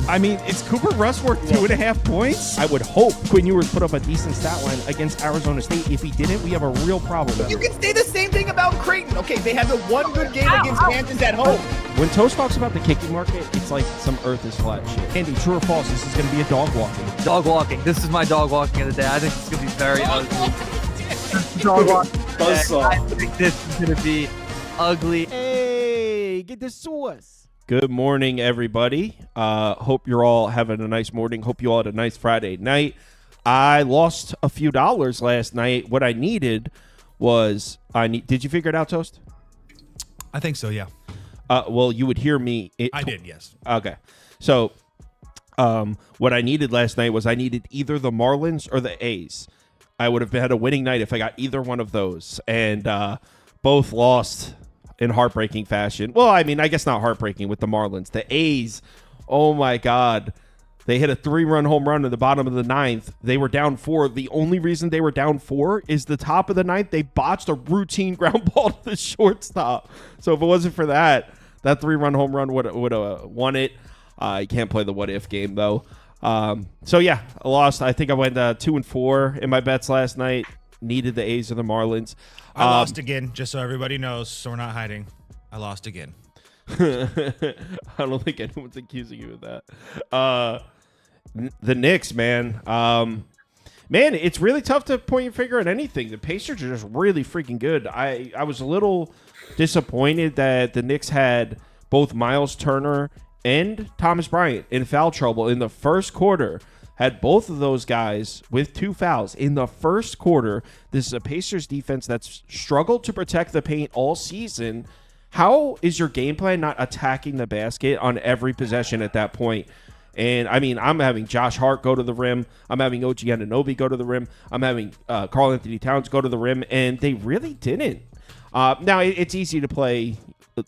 I mean, is Cooper Rush worth 2.5 points? I would hope Quinn Ewers put up a decent stat line against Arizona State. If he didn't, we have a real problem. You can say the same thing about Creighton. Okay, they have the one good game against Kansas at home. When Toast talks about the kicking market, it's like some earth is flat shit. Andy, true or false, this is going to be a dog walking. Dog walking. This is my dog walking of the day. I think it's going to be very ugly. Dog walking. I think this is going to be ugly. Hey, get the sauce. Good morning, everybody. Hope you're all having a nice morning. Hope you all had a nice Friday night. I lost a few dollars last night. What I needed was Did you figure it out, Toast? I think so, yeah. Well, you would hear me. I did, yes. Okay. So, what I needed last night was I needed either the Marlins or the A's. I would have had a winning night if I got either one of those, and both lost in heartbreaking fashion. Well, I mean, I guess not heartbreaking with the Marlins. The A's, oh my God. They hit a 3-run home run in the bottom of the ninth. They were down 4. The only reason they were down 4 is the top of the ninth. They botched a routine ground ball to the shortstop. So if it wasn't for that 3-run home run would have won it. I can't play the what-if game, though. So, yeah, I lost. I think I went 2-4 in my bets last night. Needed the A's or the Marlins. I lost again, just so everybody knows, so we're not hiding. I lost again. I don't think anyone's accusing you of that. The Knicks, man. Man, it's really tough to point your finger at anything. The Pacers are just really freaking good. I was a little disappointed that the Knicks had both Miles Turner and Thomas Bryant in foul trouble in the first quarter. Had both of those guys with 2 fouls in the first quarter. This is a Pacers defense that's struggled to protect the paint all season. How is your game plan not attacking the basket on every possession at that point? And, I mean, I'm having Josh Hart go to the rim. I'm having OG Anunoby go to the rim. I'm having Karl Anthony Towns go to the rim, and they really didn't. Now, it's easy to play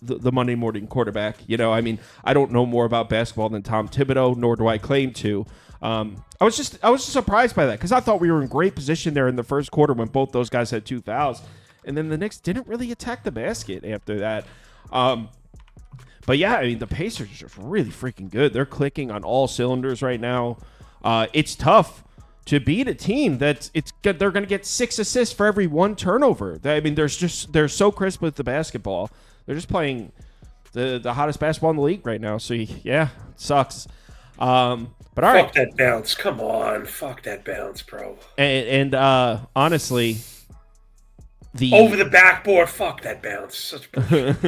the Monday morning quarterback. You know, I mean, I don't know more about basketball than Tom Thibodeau, nor do I claim to. I was just surprised by that because I thought we were in great position there in the first quarter when both those guys had 2 fouls. And then the Knicks didn't really attack the basket after that. But, yeah, I mean, the Pacers are just really freaking good. They're clicking on all cylinders right now. It's tough to beat a team they're going to get 6 assists for every 1 turnover. I mean, they're so crisp with the basketball. They're just playing the hottest basketball in the league right now. So, yeah, it sucks. But all right. Fuck that bounce. Come on. Fuck that bounce, bro. And honestly, over the backboard, fuck that bounce. Such bullshit.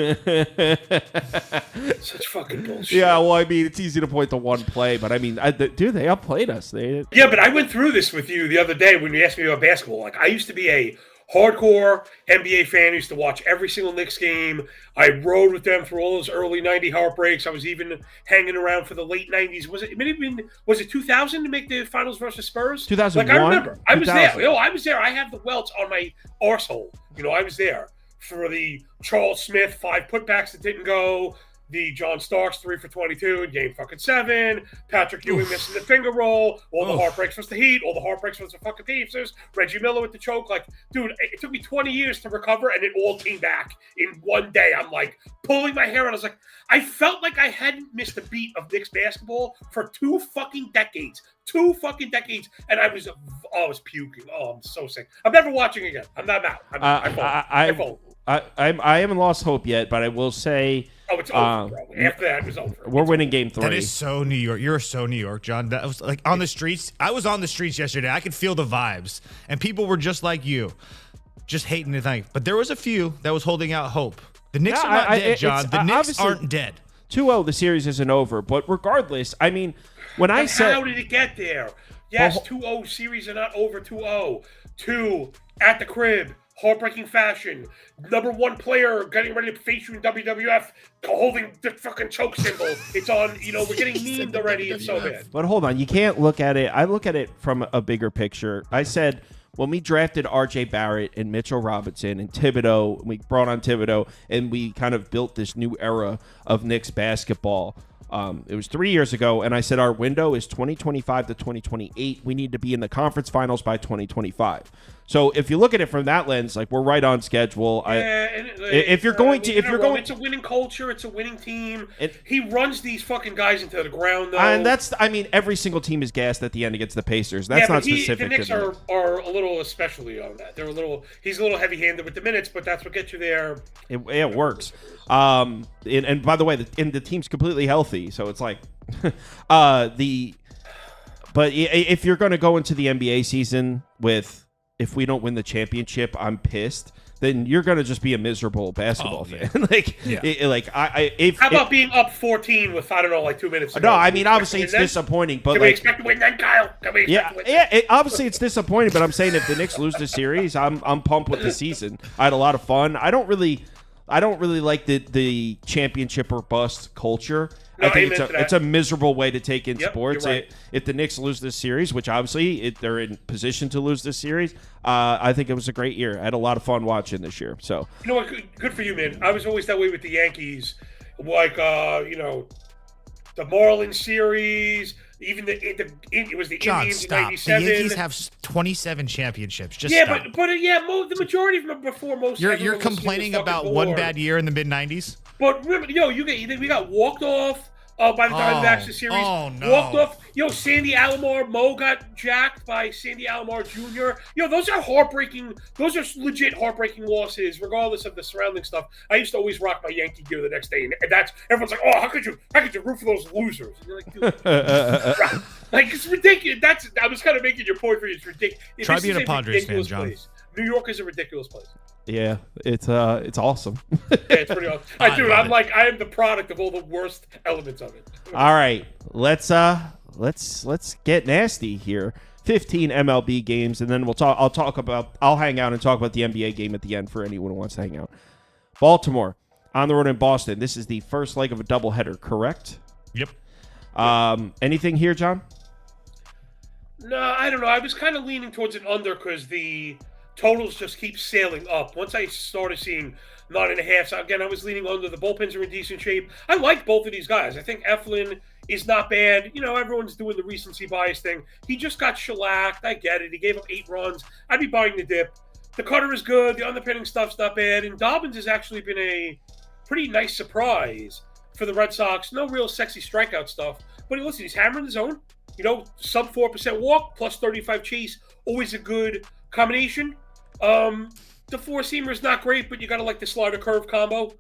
Such fucking bullshit. Yeah, well, I mean, it's easy to point to one play, but I mean, dude, they outplayed us. Yeah, but I went through this with you the other day when you asked me about basketball. Like, I used to be a hardcore NBA fan. I used to watch every single Knicks game. I rode with them through all those early 90 heartbreaks. I was even hanging around for the late 90s. Was it 2000 to make the finals versus Spurs? 2001? Like, I remember. I was there. I was there. I have the welts on my arsehole. I was there for the Charles Smith 5 putbacks that didn't go. The John Starks 3 for 22 in game fucking 7. Patrick Ewing missing the finger roll. All the heartbreaks was the Heat. All the heartbreaks was the fucking Pacers. Reggie Miller with the choke. Like, dude, it took me 20 years to recover, and it all came back in one day. I'm like pulling my hair, and I was like, I felt like I hadn't missed a beat of Knicks basketball for 2 fucking decades. 2 fucking decades, and I was puking. Oh, I'm so sick. I'm never watching again. I'm not out. I haven't lost hope yet, but I will say. Oh, it's over, bro. After that, it was over. We're winning game 3. That is so New York. You're so New York, John. That was like on the streets. I was on the streets yesterday. I could feel the vibes, and people were just like you, just hating the thing. But there was a few that was holding out hope. The Knicks are not dead, John. The Knicks aren't dead. 2-0, the series isn't over. But regardless, I mean, I said, how did it get there? Yes, 2-0 series are not over. 2-0. 2 at the crib. Heartbreaking fashion. Number 1 player getting ready to face you in WWF, holding the fucking choke symbol. It's on, we're getting memed already. It's so bad. But hold on, you can't look at it. I look at it from a bigger picture. I said when we drafted R.J. Barrett and Mitchell Robinson and Thibodeau, we brought on Thibodeau, and we kind of built this new era of Knicks basketball. It was 3 years ago, and I said our window is 2025 to 2028. We need to be in the conference finals by 2025. So if you look at it from that lens, like we're right on schedule. If you're going, it's a winning culture, it's a winning team. He runs these fucking guys into the ground, though. And every single team is gassed at the end against the Pacers. That's not specific. The Knicks are a little especially on that. He's a little heavy-handed with the minutes, but that's what gets you there. It works. And by the way, the team's completely healthy, so it's like But if you're going to go into the NBA season with, if we don't win the championship, I'm pissed, then you're going to just be a miserable basketball fan. How about being up 14 with, I don't know, like 2 minutes to go? No, I mean, obviously it's disappointing. But can we expect to win then, Kyle? Obviously it's disappointing, but I'm saying if the Knicks lose the series, I'm pumped with the season. I had a lot of fun. I don't really like the championship or bust culture. No, I think it's a miserable way to take in sports. Right. If the Knicks lose this series, which obviously they're in position to lose this series, I think it was a great year. I had a lot of fun watching this year. So you know what? Good for you, man. I was always that way with the Yankees. Like the Marlins series, even it was the Indians in '97. The Yankees have 27 championships. Just stop. The majority of them before most. You're complaining about one bad year in the mid '90s. But remember, we got walked off by the Diamondbacks this series. Oh, no. Walked off. Sandy Alomar, Mo got jacked by Sandy Alomar Jr. Those are heartbreaking. Those are legit heartbreaking losses, regardless of the surrounding stuff. I used to always rock my Yankee gear the next day, and that's everyone's like, "Oh, how could you root for those losers?" And you're like, dude, like it's ridiculous. I was kind of making your point for you. It's ridiculous. Try being a Padres fan, John. Place. New York is a ridiculous place. Yeah, it's awesome. Yeah, it's pretty awesome. I am the product of all the worst elements of it. All right, let's get nasty here. 15 MLB games, and then I'll hang out and talk about the NBA game at the end for anyone who wants to hang out. Baltimore on the road in Boston. This is the first leg of a doubleheader, correct? Yep. Anything here, John? No, I don't know. I was kind of leaning towards an under because the totals just keep sailing up. Once I started seeing 9.5, so again, I was leaning under. The bullpens are in decent shape. I like both of these guys. I think Eflin is not bad. Everyone's doing the recency bias thing. He just got shellacked. I get it. He gave up 8 runs. I'd be buying the dip. The cutter is good. The underpinning stuff's not bad. And Dobbins has actually been a pretty nice surprise for the Red Sox. No real sexy strikeout stuff. But listen, he's hammering the zone. Sub 4% walk, plus 35 chase. Always a good combination. The four-seamer is not great, but you got to like the slider curve combo.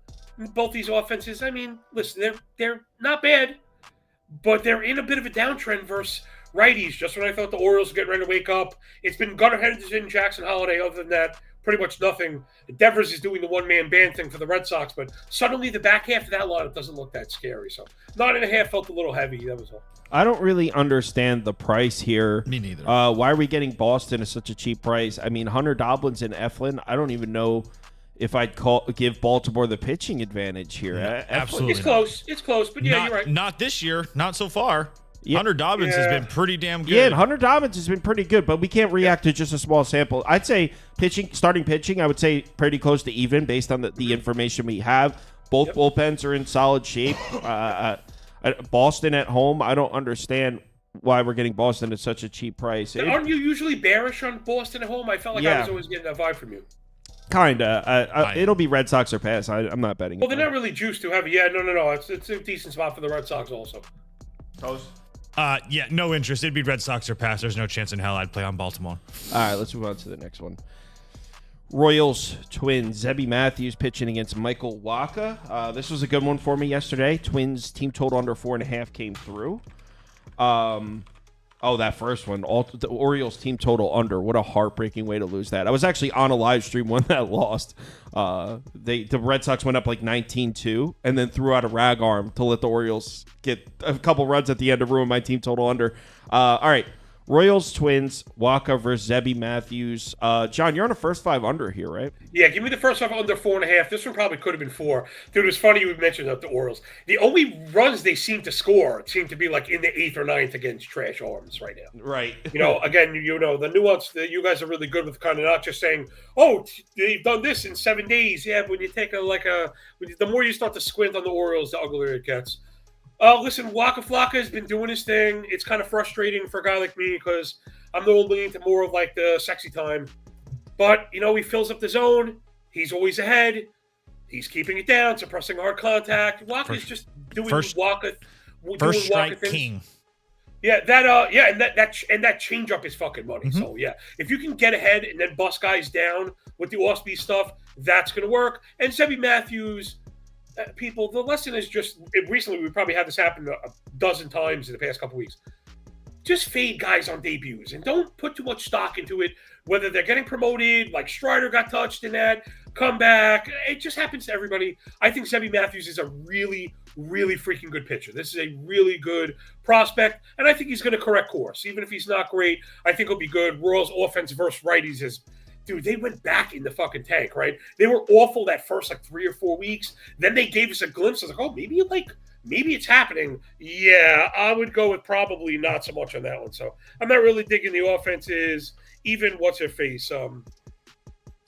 Both these offenses, I mean, listen, they're not bad, but they're in a bit of a downtrend versus righties. Just when I thought the Orioles were getting ready to wake up, it's been Gunnar Henderson, Jackson Holiday. Other than that, pretty much nothing. Devers is doing the one-man band thing for the Red Sox, but suddenly the back half of that lineup doesn't look that scary. So 9.5 felt a little heavy. That was all. I don't really understand the price here. Me neither. Why are we getting Boston at such a cheap price? I mean, Hunter Dobbins and Eflin, I don't even know if I'd give Baltimore the pitching advantage here. Absolutely. It's close, but yeah, you're right. Not this year. Not so far. Yeah. Hunter Dobbins has been pretty damn good. Yeah, Hunter Dobbins has been pretty good, but we can't react to just a small sample. I'd say starting pitching, I would say pretty close to even based on the information we have. Both bullpens are in solid shape. Boston at home, I don't understand why we're getting Boston at such a cheap price. Aren't you usually bearish on Boston at home? I felt like I was always getting that vibe from you. Kinda. It'll be Red Sox or pass. I'm not betting. Well, they're not really juiced too heavy. Yeah, no. It's a decent spot for the Red Sox also. Toast? Yeah, no interest. It'd be Red Sox or pass. There's no chance in hell I'd play on Baltimore. All right, let's move on to the next one. Royals, Twins. Zebby Matthews pitching against Michael Wacha. This was a good one for me yesterday. Twins team total under 4.5 came through. That first one. The Orioles team total under. What a heartbreaking way to lose that. I was actually on a live stream when that lost. The Red Sox went up like 19-2 and then threw out a rag arm to let the Orioles get a couple runs at the end to ruin my team total under. All right. Royals, Twins, Waka versus Zebby Matthews. John, you're on a first 5 under here, right? Yeah, give me the first 5 under 4.5. This one probably could have been 4. Dude, it was funny you mentioned the Orioles. The only runs they seem to score seem to be like in the 8th or 9th against trash arms right now. Right. Again, the nuance that you guys are really good with, kind of not just saying, "Oh, they've done this in 7 days." Yeah, but when you take the more you start to squint on the Orioles, the uglier it gets. Listen, Waka Flocka has been doing his thing. It's kind of frustrating for a guy like me because I'm the old leaning to more of like the sexy time. But, he fills up the zone. He's always ahead. He's keeping it down, suppressing hard contact. Waka's just doing Waka strike things. king. Yeah, and that changeup is fucking money. Mm-hmm. So, yeah, if you can get ahead and then bust guys down with the off-speed stuff, that's going to work. And Zebby Matthews... people, the lesson is just recently we probably had this happen a dozen times in the past couple weeks. Just fade guys on debuts and don't put too much stock into it. Whether they're getting promoted, like Strider got touched in that, come back. It just happens to everybody. I think Zebby Matthews is a really, really freaking good pitcher. This is a really good prospect, and I think he's going to correct course. Even if he's not great, I think he'll be good. Royals offense versus righties is. Dude, they went back in the fucking tank, right? They were awful that first 3 or 4 weeks. Then they gave us a glimpse. I was like, oh, maybe it's happening. Yeah, I would go with probably not so much on that one. So I'm not really digging the offenses. Even what's her face?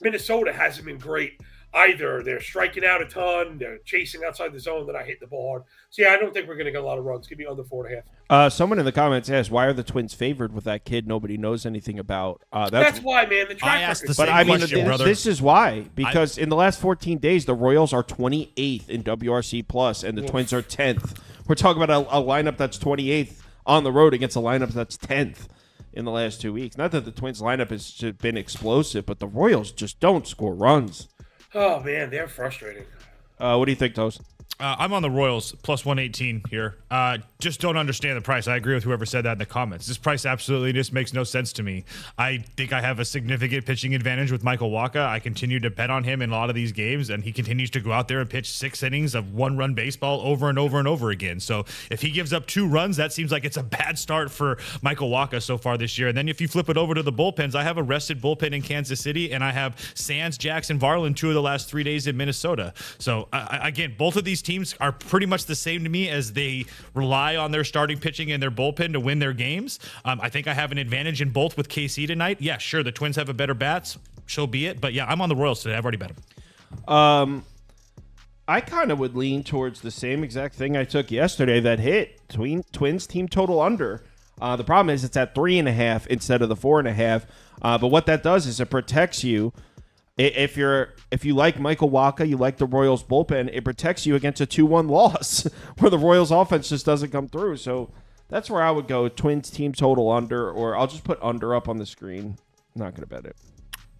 Minnesota hasn't been great either. They're striking out a ton. They're chasing outside the zone. Then I hit the ball hard. So yeah, I don't think we're going to get a lot of runs. Give me under 4.5. Someone in the comments asked, "Why are the Twins favored with that kid nobody knows anything about?" That's why, man. The track I asked record. the same question, brother. This is why, because in the last 14 days, the Royals are 28th in WRC plus, and the Twins are 10th. We're talking about a lineup that's 28th on the road against a lineup that's 10th in the last 2 weeks. Not that the Twins lineup has been explosive, but the Royals just don't score runs. Oh man, they're frustrating. What do you think, Toast? I'm on the Royals, plus 118 here. Just don't understand the price. I agree with whoever said that in the comments. This price absolutely just makes no sense to me. I think I have a significant pitching advantage with Michael Waka. I continue to bet on him in a lot of these games, and he continues to go out there and pitch 6 innings of 1-run baseball over and over and over again. So if he gives up 2 runs, that seems like it's a bad start for Michael Waka so far this year. And then if you flip it over to the bullpens, I have a rested bullpen in Kansas City, and I have Sands, Jackson, Varland 2 of the last 3 days in Minnesota. So again, both of these teams are pretty much the same to me as they rely on their starting pitching and their bullpen to win their games. I think I have an advantage in both with KC tonight. Yeah, sure, the Twins have a better bats. So be it. But yeah, I'm on the Royals today. I've already bet them. I kind of would lean towards the same exact thing I took yesterday that hit. Twins team total under. The problem is it's at 3.5 instead of the 4.5. But what that does is it protects you. If you like Michael Waka, you like the Royals bullpen, it protects you against a 2-1 loss where the Royals offense just doesn't come through. So that's where I would go. Twins team total under, or I'll just put under up on the screen. I'm not going to bet it.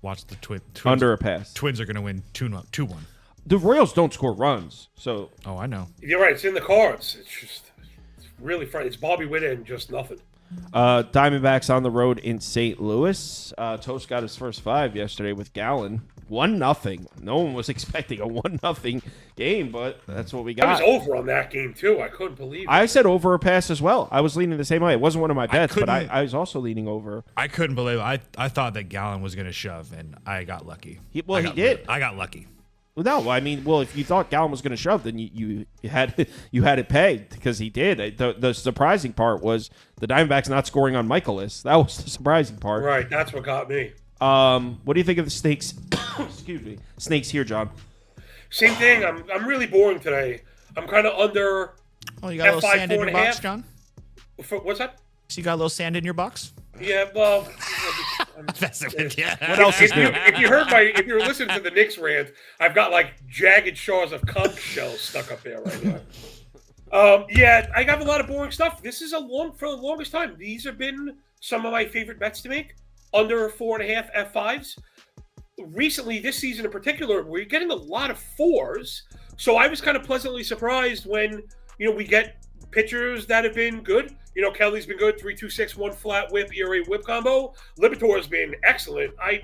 Watch the Twins. Under a pass. Twins are going to win 2-1. The Royals don't score runs. So I know. You're right. It's in the cards. It's really funny. It's Bobby Witt and just nothing. Diamondbacks on the road in St. Louis. Toast got his first 5 yesterday with Gallen. 1-0. No one was expecting a 1-0 game, but that's what we got. I was over on that game, too. I couldn't believe it. I said over a pass as well. I was leaning the same way. It wasn't one of my bets, but I was also leaning over. I couldn't believe it. I thought that Gallen was going to shove, and I got lucky. He did. I got lucky. No, I mean, if you thought Gallen was going to shove, then you had it pegged because he did. The surprising part was the Diamondbacks not scoring on Michaelis. That was the surprising part. Right, that's what got me. What do you think of the Snakes? Excuse me, Snakes here, John. Same thing. I'm really boring today. I'm kind of under. Oh, you got a little sand in your box, John? What's that? So you got a little sand in your box? Yeah, well. What else is new? If you were listening to the Knicks rant, I've got like jagged shards of conch shells stuck up there right now. Yeah, I got a lot of boring stuff. This is for the longest time. These have been some of my favorite bets to make. Under 4.5 F5s. Recently, this season in particular, we're getting a lot of 4s. So I was kind of pleasantly surprised when, we get pitchers that have been good. Kelly's been good, 3.26, 1 flat whip, ERA whip combo. Libator's been excellent. I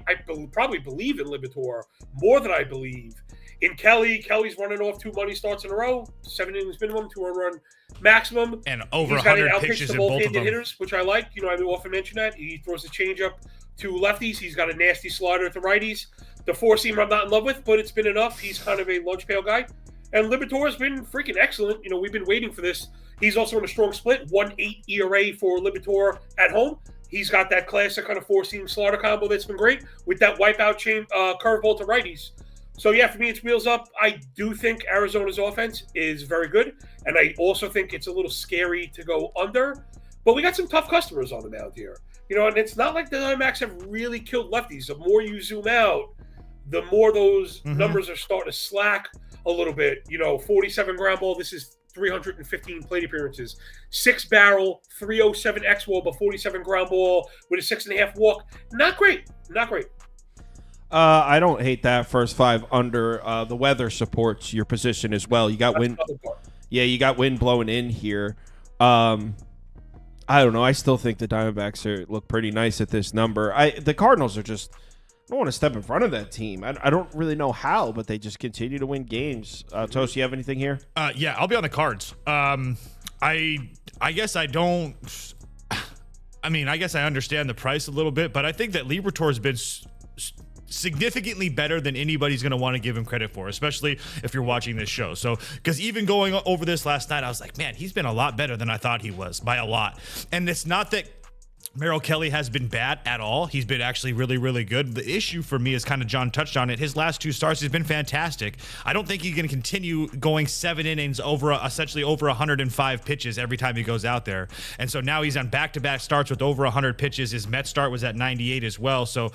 probably believe in Libator more than I believe in Kelly. Kelly's running off 2 money starts in a row, 7 innings minimum, 2 run maximum. And over He's got an 100 outpitch pitches to in both of both-handed them. hitters, which I like. I often mention that. He throws a changeup to lefties. He's got a nasty slider at the righties. The 4-seamer I'm not in love with, but it's been enough. He's kind of a lunch pail guy. And Liberatore's been freaking excellent. We've been waiting for this. He's also in a strong split, 1.8 ERA for Liberatore at home. He's got that classic kind of 4-seam slider combo that's been great with that wipeout chain curveball to righties. So, yeah, for me, it's wheels up. I do think Arizona's offense is very good, and I also think it's a little scary to go under. But we got some tough customers on the mound here. And it's not like the Diamondbacks have really killed lefties. The more you zoom out, the more those numbers are starting to slack a little bit. 47 ground ball. This is 315 plate appearances. 6 barrel, 307 X-wall, but 47 ground ball with a 6.5 walk. Not great. Not great. I don't hate that first 5 under. The weather supports your position as well. You got wind. Yeah, you got wind blowing in here. I don't know. I still think the Diamondbacks look pretty nice at this number. The Cardinals are just. I don't want to step in front of that team. I don't really know how, but they just continue to win games. Toast, you have anything here? Yeah, I'll be on the Cards. I guess I don't. I guess I understand the price a little bit, but I think that Liberatore has been significantly better than anybody's going to want to give him credit for, especially if you're watching this show. So, because even going over this last night, I was like, man, he's been a lot better than I thought he was by a lot. And it's not that Merrill Kelly has been bad at all. He's been actually really, really good. The issue for me is kind of John touched on it. His last 2 starts has been fantastic. I don't think he's going to continue going 7 innings essentially over 105 pitches every time he goes out there. And so now he's on back-to-back starts with over 100 pitches. His Mets start was at 98 as well. So,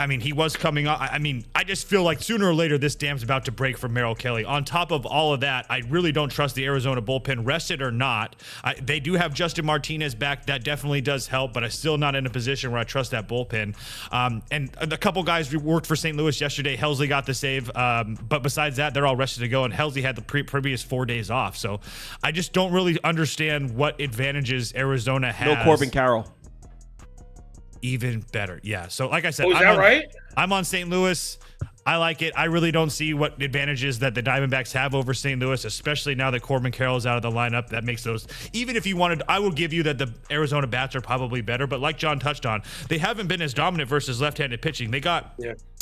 he was coming up. I just feel like sooner or later this dam's about to break for Merrill Kelly. On top of all of that, I really don't trust the Arizona bullpen, rested or not. They do have Justin Martinez back. That definitely does help, but I still not in a position where I trust that bullpen. And a couple guys worked for St. Louis yesterday. Helsley got the save. But besides that, they're all rested to go. And Helsley had the previous 4 days off. So I just don't really understand what advantages Arizona has. No Corbin Carroll. Even better. Yeah. So like I said, is that right? I'm on St. Louis. I like it. I really don't see what advantages that the Diamondbacks have over St. Louis, especially now that Corbin Carroll is out of the lineup. That makes those, even if you wanted, I will give you that the Arizona bats are probably better, but like John touched on, they haven't been as dominant versus left-handed pitching. They got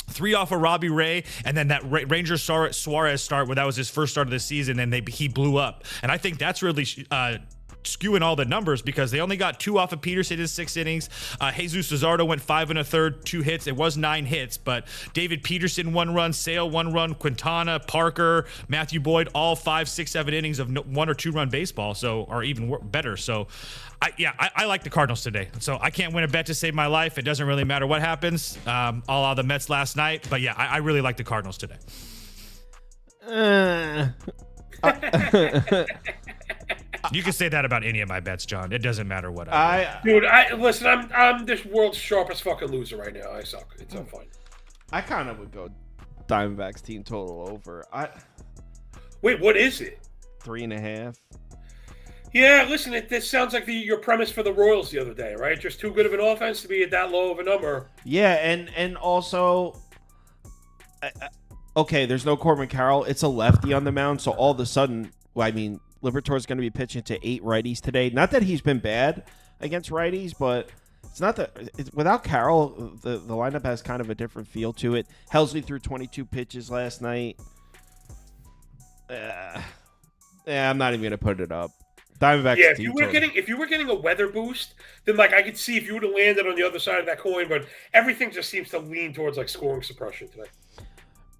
3 off of Robbie Ray, and then that Ranger Suarez start where that was his first start of the season, and he blew up. And I think that's really skewing all the numbers because they only got 2 off of Peterson in 6 innings. Jesus Luzardo went 5 1/3, 2 hits. It was 9 hits, but David Peterson 1 run, Sale 1 run, Quintana, Parker, Matthew Boyd, all 5, 6, 7 innings of 1 or 2 run baseball. So, or even better. So, I like the Cardinals today. So I can't win a bet to save my life. It doesn't really matter what happens. All out the Mets last night, but yeah, I really like the Cardinals today. You can say that about any of my bets, John. It doesn't matter what I do. Dude, listen, I'm this world's sharpest fucking loser right now. I suck. It's not fun. I kind of would go Diamondbacks team total over. Wait, what is it? 3.5. Yeah, listen, this sounds like your premise for the Royals the other day, right? Just too good of an offense to be at that low of a number. Yeah, and also, okay, there's no Corbin Carroll. It's a lefty on the mound, so all of a sudden, Liberatore's going to be pitching to 8 righties today. Not that he's been bad against righties, but it's not that without Carroll, the lineup has kind of a different feel to it. Helsley threw 22 pitches last night. I'm not even going to put it up. Diamondbacks. Yeah, if you were getting a weather boost, then I could see if you would have landed on the other side of that coin, but everything just seems to lean towards scoring suppression today.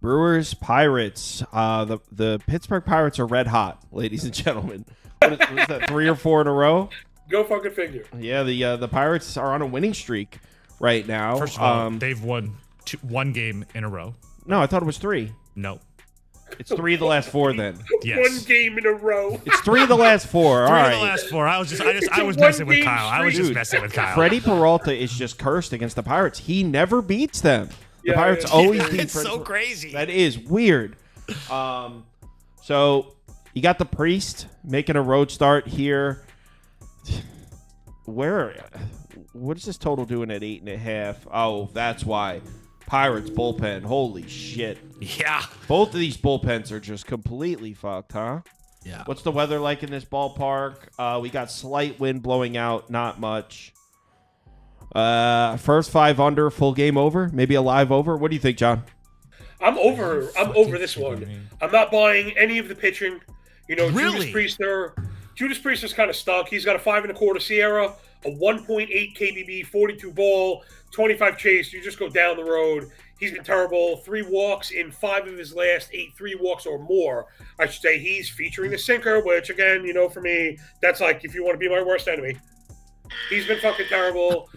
Brewers, Pirates. The Pittsburgh Pirates are red hot, ladies and gentlemen. What is that, 3 or 4 in a row? Go fucking figure. Yeah, the Pirates are on a winning streak right now. First of all, they've won 1 game in a row. No, I thought it was 3. No. It's 3 of the last 4 then. Yes. 1 game in a row. It's 3 of the last 4. All right. 3 of the last 4. I was messing with Kyle. I was just messing with Kyle. Freddie Peralta is just cursed against the Pirates. He never beats them. The Pirates always beat It's so crazy. That is weird. So you got the Priest making a road start here. What is this total doing at 8.5? Oh, that's why. Pirates bullpen. Holy shit. Yeah. Both of these bullpens are just completely fucked, huh? Yeah. What's the weather like in this ballpark? We got slight wind blowing out, not much. First 5 under, full game over, maybe a live over. What do you think, John? I'm over this one. I'm not buying any of the pitching. You know, Really? Judas Priest's kind of stuck. He's got a 5 1/4 Sierra, a 1.8 KBB, 42 ball, 25 chase. You just go down the road. He's been terrible. 3 walks in 5 of his last 8, 3 walks or more. I should say he's featuring the sinker, which again, you know, for me, that's like if you want to be my worst enemy. He's been fucking terrible.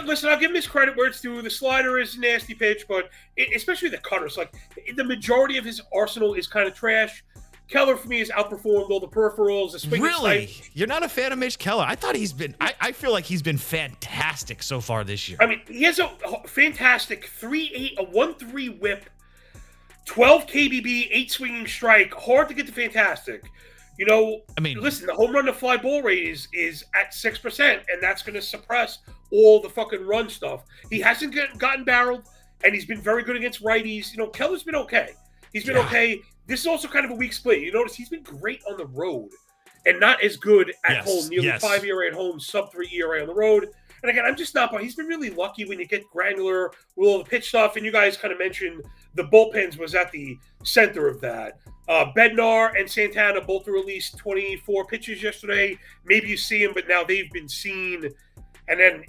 Listen, I'll give him his credit where it's due. The slider is a nasty pitch, but especially the cutters. Like the majority of his arsenal is kind of trash. Keller for me has outperformed all the peripherals. The swing Really? sight. You're not a fan of Mitch Keller? I thought he's been. I feel like he's been fantastic so far this year. I mean, he has a fantastic 3.8, a 1.3 whip, 12 KBB, 8 swinging strike. Hard to get to fantastic. You know, I mean, listen, the home run to fly ball rate is at 6%, and that's going to suppress all the fucking run stuff. He hasn't gotten barreled, and he's been very good against righties. You know, Keller's been okay. He's been okay. This is also kind of a weak split. You notice he's been great on the road and not as good at home. Nearly 5 ERA at home, sub 3 ERA on the road. And again, I'm just not. But he's been really lucky when you get granular with all the pitch stuff. And you guys kind of mentioned the bullpens was at the center of that. Bednar and Santana both released 24 pitches yesterday. Maybe you see them, but now they've been seen. And then,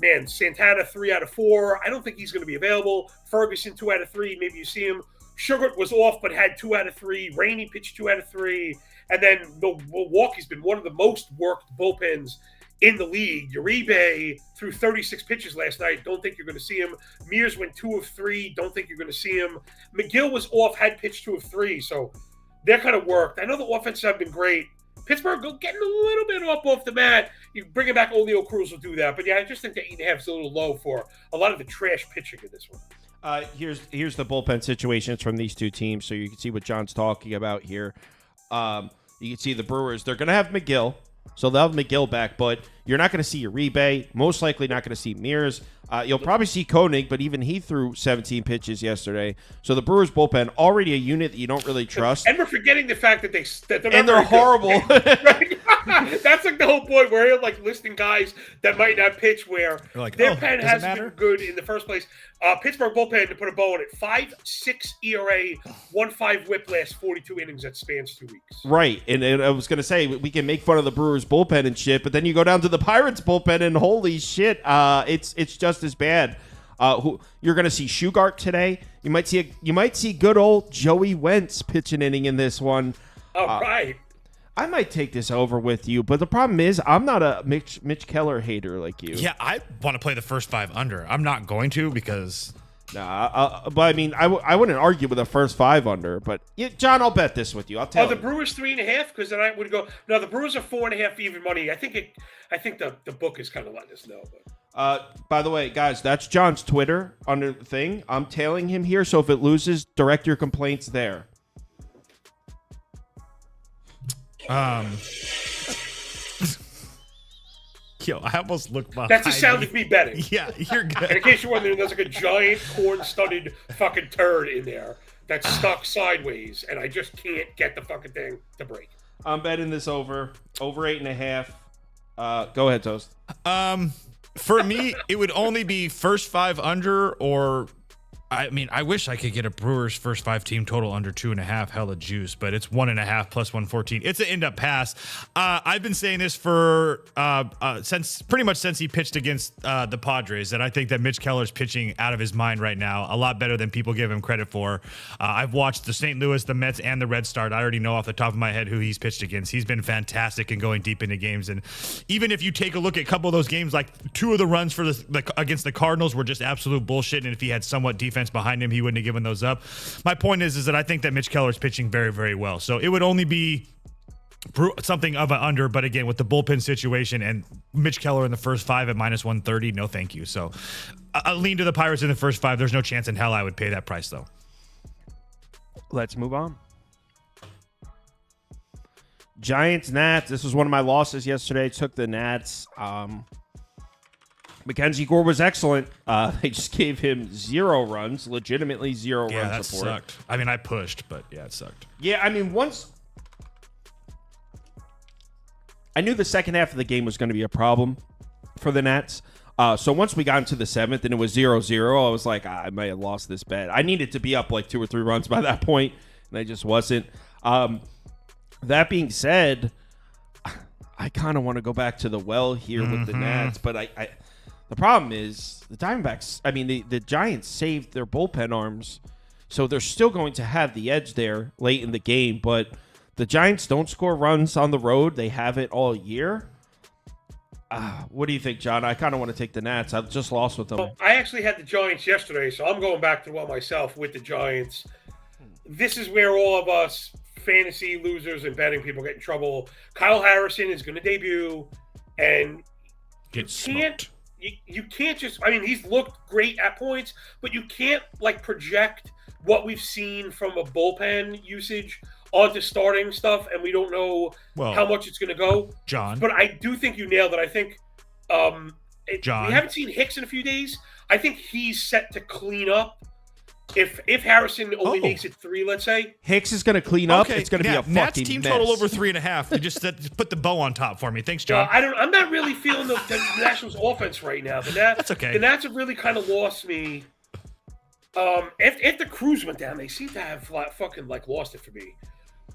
man, Santana 3 out of 4. I don't think he's going to be available. Ferguson 2 out of 3. Maybe you see him. Sugar was off, but had 2 out of 3. Rainey pitched 2 out of 3. And then Milwaukee's been one of the most worked bullpens in the league. Uribe threw 36 pitches last night. Don't think you're going to see him. Mears went 2 of 3. Don't think you're going to see him. McGill was off, had pitched 2 of 3. So they're kind of worked. I know the offenses have been great. Pittsburgh getting a little bit off the mat. You bringing back Oleo Cruz will do that. But yeah, I just think the 8.5 is a little low for a lot of the trash pitching in this one. Here's the bullpen situations from these two teams, so you can see what John's talking about here. You can see the Brewers, they're going to have McGill, so they'll have McGill back, but you're not going to see Uribe, most likely not going to see Mears. You'll probably see Koenig, but even he threw 17 pitches yesterday. So the Brewers bullpen, already a unit that you don't really trust. And we're forgetting the fact that they're horrible. That's like the whole point where you're like listing guys that might not pitch where like, their pen hasn't been good in the first place. Pittsburgh bullpen, to put a bow on it, 5.6 ERA, 1.5 whip last 42 innings that spans 2 weeks. Right, and I was going to say, we can make fun of the Brewers bullpen and shit, but then you go down to the Pirates bullpen and holy shit, it's just as bad. You're going to see Shugart today. You might see good old Joey Wentz pitch an inning in this one. All right. I might take this over with you, but the problem is I'm not a Mitch Keller hater like you. Yeah, I want to play the first 5 under. I'm not going to because... But I mean, I wouldn't argue with a first 5 under, but yeah, John, I'll bet this with you. I'll tell you. The Brewers 3.5, because then I would go. No, the Brewers are 4.5 even money. I think the book is kind of letting us know. But. By the way, guys, that's John's Twitter under the thing. I'm tailing him here, so if it loses, direct your complaints there. Yo, I almost looked behind. That's the sound of me betting. Yeah, you're good. And in case you're wondering, there's like a giant corn-studded fucking turd in there that's stuck sideways, and I just can't get the fucking thing to break. I'm betting this over 8.5. Go ahead, Toast. For me, it would only be first 5 under, or I mean, I wish I could get a Brewers first 5 team total under 2.5, hella juice, but it's 1.5 plus 114. It's an end up pass. I've been saying this for pretty much since he pitched against the Padres, that I think that Mitch Keller's pitching out of his mind right now, a lot better than people give him credit for. I've watched the St. Louis, the Mets, and the Red Sox. I already know off the top of my head who he's pitched against. He's been fantastic in going deep into games, and even if you take a look at a couple of those games, like 2 of the runs for against the Cardinals were just absolute bullshit, and if he had somewhat defense behind him, he wouldn't have given those up. My point is that I think that Mitch Keller is pitching very, very well. So it would only be something of an under, but again, with the bullpen situation and Mitch Keller in the first 5 at minus 130, no thank you. So I lean to the Pirates in the first 5. There's no chance in hell I would pay that price, though. Let's move on. Giants, Nats. This was one of my losses yesterday. Took the Nats. Mackenzie Gore was excellent. They just gave him 0 runs, legitimately 0 Yeah, run that support. sucked. I mean, I pushed, but yeah, it sucked. Yeah, I mean, once I knew the second half of the game was going to be a problem for the Nats. So once we got into the 7th and it was 0-0, I was like, I might have lost this bet. I needed to be up like 2 or 3 runs by that point, and I just wasn't. That being said, I kind of want to go back to the well here with the Nats, but the problem is the Diamondbacks, I mean, the Giants saved their bullpen arms, so they're still going to have the edge there late in the game, but the Giants don't score runs on the road. They have it all year. What do you think, John? I kind of want to take the Nats. I've just lost with them. Well, I actually had the Giants yesterday, so I'm going back to one myself with the Giants. This is where all of us fantasy losers and betting people get in trouble. Kyle Harrison is going to debut, and Get smoked. you can't just, I mean, he's looked great at points, but you can't like project what we've seen from a bullpen usage onto starting stuff, and we don't know how much it's going to go. John. But I do think you nailed it. I think John. we haven't seen Hicks in a few days. I think he's set to clean up. If Harrison only makes it 3, let's say. Hicks is going to clean up. It's going to be a Nats fucking team mess. total over 3.5. You just put the bow on top for me. Thanks, John. I'm not really feeling the Nationals offense right now. That's okay. The Nats have really kind of lost me. If the Cruz went down, they seem to have fucking lost it for me.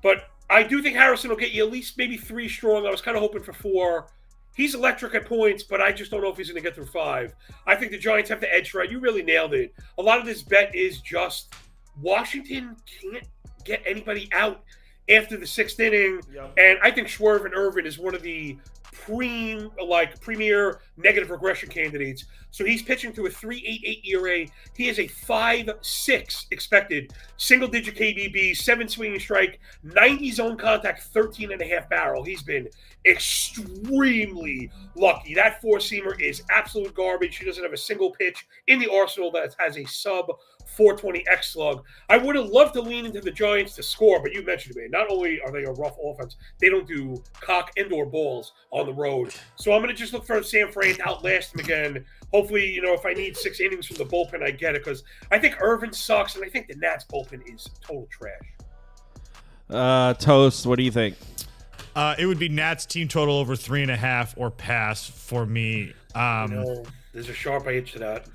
But I do think Harrison will get you at least maybe 3 strong. I was kind of hoping for 4. He's electric at points, but I just don't know if he's going to get through 5. I think the Giants have the edge right. You really nailed it. A lot of this bet is just Washington can't get anybody out after the 6th inning. Yep. And I think Schwerv and Irvin is one of the premier negative regression candidates. So he's pitching to a 3.88 ERA. He has a 5.6 expected, single-digit KBB, 7 swinging strike, 90 zone contact, 13.5 barrel. He's been extremely lucky. That 4-seamer is absolute garbage. He doesn't have a single pitch in the arsenal that has a sub 420 X slug. I would have loved to lean into the Giants to score, but you mentioned to me, not only are they a rough offense, they don't do cock indoor balls on the road. So I'm going to just look for San Fran to outlast him again. Hopefully, if I need 6 innings from the bullpen, I get it, because I think Irvin sucks, and I think the Nats bullpen is total trash. Toast, what do you think? It would be Nats team total over 3.5 or pass for me. There's a sharp edge to that.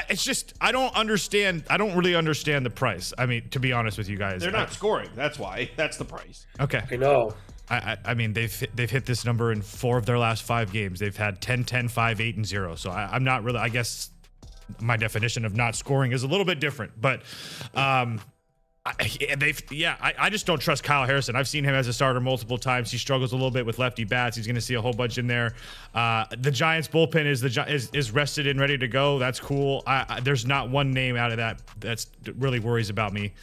It's just I don't understand. I don't really understand the price. I mean, to be honest with you guys, they're not scoring. That's why. That's the price. Okay. I know. I mean, they've hit this number in 4 of their last 5 games. They've had 10, 10, 5, 8, and 0. So I'm not really. I guess my definition of not scoring is a little bit different. But I just don't trust Kyle Harrison. I've seen him as a starter multiple times. He struggles a little bit with lefty bats. He's going to see a whole bunch in there. The Giants bullpen is rested and ready to go. That's cool. There's not one name out of that really worries me.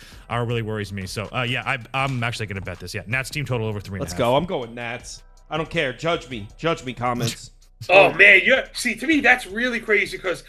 So I'm actually going to bet this. Yeah, Nats team total over 3.5. Let's go. I'm going Nats. I don't care. Judge me, comments. Oh man, see, to me that's really crazy because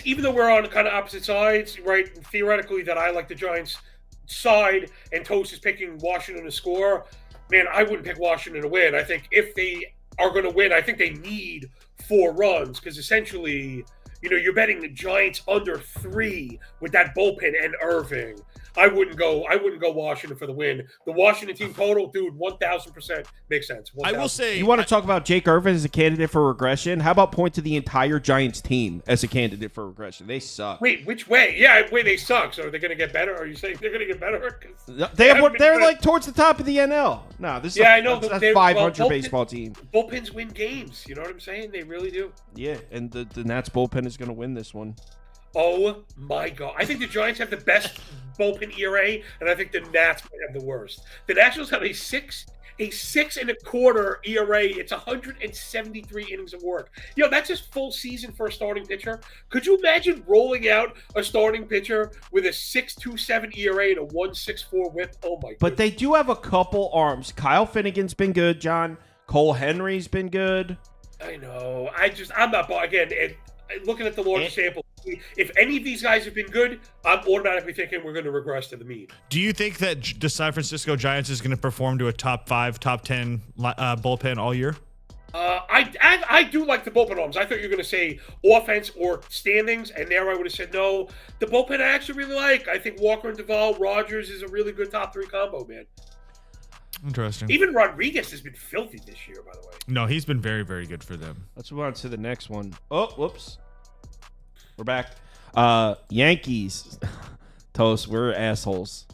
even though we're on kind of opposite sides, right? Theoretically, that I like the Giants side and Toast is picking Washington to score, man, I wouldn't pick Washington to win. I think if they are going to win, I think they need 4 runs because essentially, you're betting the Giants under 3 with that bullpen and Irving. I wouldn't go Washington for the win. The Washington team total, dude, 1,000% makes sense. 1,000%. I will say, you want to talk about Jake Irvin as a candidate for regression? How about point to the entire Giants team as a candidate for regression? They suck. Wait, which way? Yeah, they suck. So are they going to get better? Are you saying they're going to get better? They're like towards the top of the NL. No, this is I know. That's 500 baseball team. Bullpens win games. You know what I'm saying? They really do. Yeah, and the Nats bullpen is going to win this one. Oh my God! I think the Giants have the best bullpen ERA, and I think the Nats might have the worst. The Nationals have a 6.25 ERA. It's 173 innings of work. That's just full season for a starting pitcher. Could you imagine rolling out a starting pitcher with a 6.27 ERA and a 1.64 WHIP? Oh my God! But they do have a couple arms. Kyle Finnegan's been good. John Cole Henry's been good. I know. I'm not again. And looking at the larger sample. If any of these guys have been good, I'm automatically thinking we're going to regress to the mean. Do you think that the San Francisco Giants is going to perform to a top 5, top 10 bullpen all year? I do like the bullpen arms. I thought you were going to say offense or standings, and there I would have said no. The bullpen I actually really like. I think Walker and Duvall, Rogers is a really good top 3 combo, man. Interesting. Even Rodriguez has been filthy this year, by the way. No, he's been very, very good for them. Let's move on to the next one. Oh, whoops. We're back. Yankees. Toast, we're assholes.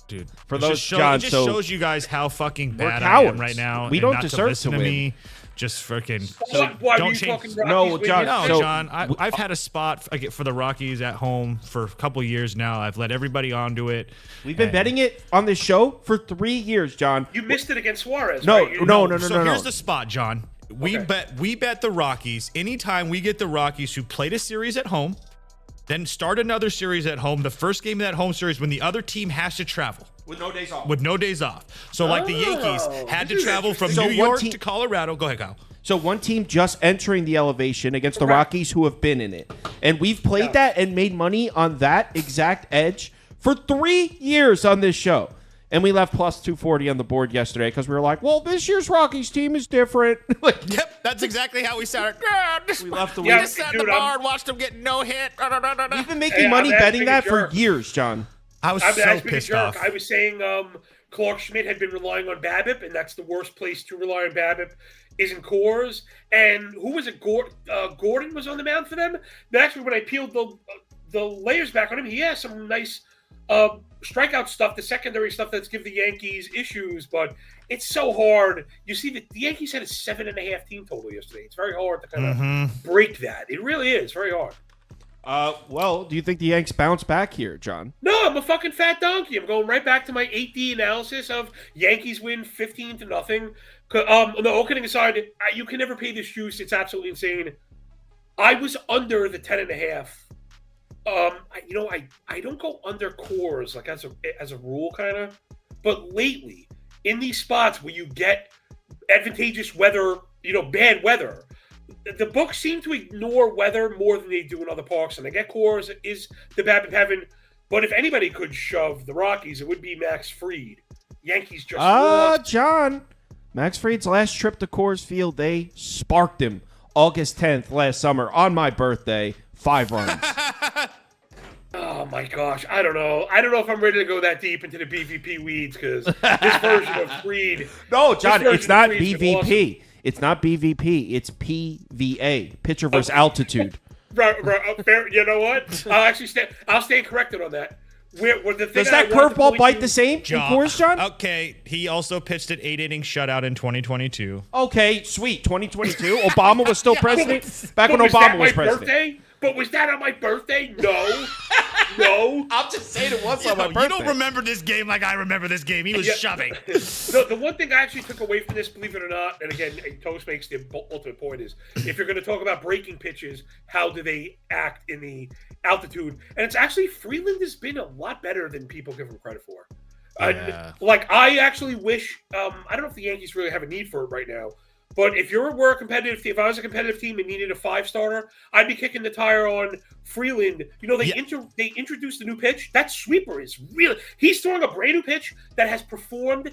Dude, For it those, just John, it just so shows you guys how fucking we're bad I am cowards. right now. We and don't not deserve listen to to win. me. Just freaking. Why don't were you change. talking Rockies No, win John, No, yesterday? so- John, I've had a spot for the Rockies at home for a couple years now. I've let everybody onto it. we've been betting it on this show for 3 years, John. You missed it against Suarez. No, right? no. So here's the spot, John. We Okay. bet the Rockies. Anytime we get the Rockies who played a series at home, then start another series at home, the first game of that home series when the other team has to travel. With no days off. With no days off. So like the Yankees had to this is travel from interesting. New So one York team- to Colorado. Go ahead, Kyle. So one team just entering the elevation against the Correct. Rockies who have been in it. And we've played that and made money on that exact edge for 3 years on this show. And we left plus 240 on the board yesterday because we were like, well, this year's Rockies team is different. Like, Yep, that's exactly how we started. we left the Yeah, week. just sat in the bar and watched them get no hit. We've been making Hey, money I'm betting asking that a for jerk. years, John. I was I'm so being a pissed jerk. off. I was saying Clark Schmidt had been relying on BABIP, and that's the worst place to rely on BABIP is in Coors. And who was it? Gordon was on the mound for them. But actually, when I peeled the layers back on him, he has some nice strikeout stuff, the secondary stuff that's give the Yankees issues. But it's so hard. You see that the Yankees had a 7.5 team total yesterday. It's very hard to kind of break that. It really is very hard. Well, do you think the Yanks bounce back here, John? No, I'm a fucking fat donkey. I'm going right back to my 8D analysis of Yankees win 15-0. No, all kidding aside, you can never pay this juice. It's absolutely insane. I was under the 10.5. I don't go under cores like as a rule, kind of. But lately, in these spots where you get advantageous weather, bad weather, the books seem to ignore weather more than they do in other parks, and I get cores is the BABIP heaven. But if anybody could shove the Rockies, it would be Max Fried. Yankees just lost. John. Max Fried's last trip to Coors Field, they sparked him August 10th last summer on my birthday. 5 runs. Oh my gosh, I don't know. I don't know if I'm ready to go that deep into the BVP weeds because this version of Fried. No, John, this it's version of not Fried's been BVP. awesome. It's not BVP. It's PVA, pitcher versus altitude. Right, fair, you know what? I'll stand corrected on that. Where the thing Does that I wanted to curveball point bite to- the same in Coors, John? Okay, he also pitched an 8-inning shutout in 2022. Okay, sweet. 2022. Obama was still president. Back when But was that Obama was my president. birthday? But was that on my birthday? No. No. I'm just saying it was Yo, on my birthday. you don't remember this game like I remember this game. He was Yeah. shoving. The one thing I actually took away from this, believe it or not, and again, Toast makes the ultimate point is, if you're going to talk about breaking pitches, how do they act in the altitude? And it's actually, Freeland has been a lot better than people give him credit for. Yeah. I actually wish, I don't know if the Yankees really have a need for it right now, but if were a competitive team, if I was a competitive team and needed a 5-starter, I'd be kicking the tire on Freeland. They introduced a new pitch. That sweeper is really, he's throwing a brand new pitch that has performed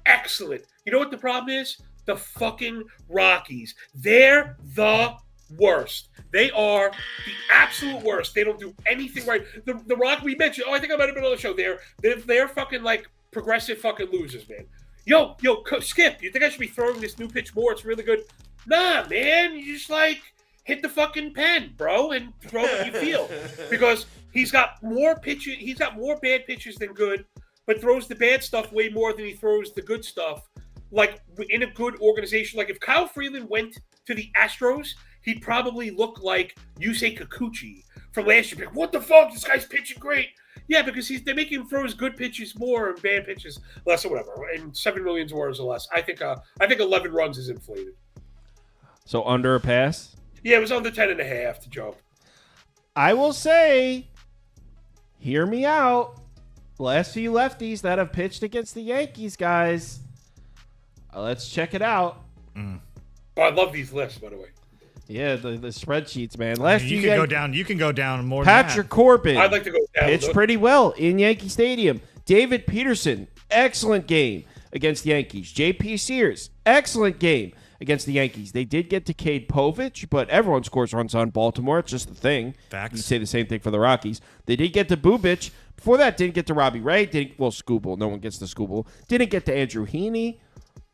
excellent. You know what the problem is? The fucking Rockies. They're the worst. They are the absolute worst. They don't do anything right. The Rock we mentioned. I think I might have been on the show. They're fucking like progressive fucking losers, man. Yo, Skip, you think I should be throwing this new pitch more? It's really good. Nah, man. You just hit the fucking pen, bro, and throw what you feel. Because he's got more pitches. He's got more bad pitches than good, but throws the bad stuff way more than he throws the good stuff. Like in a good organization, like if Kyle Freeland went to the Astros, he'd probably look like Yusei Kikuchi from last year. Like, what the fuck? This guy's pitching great. Yeah, because they're making him throw his good pitches more and bad pitches less or whatever. And 7 million words or less. I think 11 runs is inflated. So under a pass? Yeah, it was under 10.5 to jump. I will say, hear me out. Last few lefties that have pitched against the Yankees, guys. Let's check it out. Oh, I love these lists, by the way. Yeah, the spreadsheets, man. Last You few can go Yan- down. You can go down more. Patrick Corbin I'd like to go down. pitched pretty well in Yankee Stadium. David Peterson, excellent game against the Yankees. J.P. Sears, excellent game against the Yankees. They did get to Cade Povich, but everyone scores runs on Baltimore. It's just the thing. Facts. You say the same thing for the Rockies. They did get to Bubic. Before that, didn't get to Robbie Ray. Skubal. No one gets to Skubal. Didn't get to Andrew Heaney.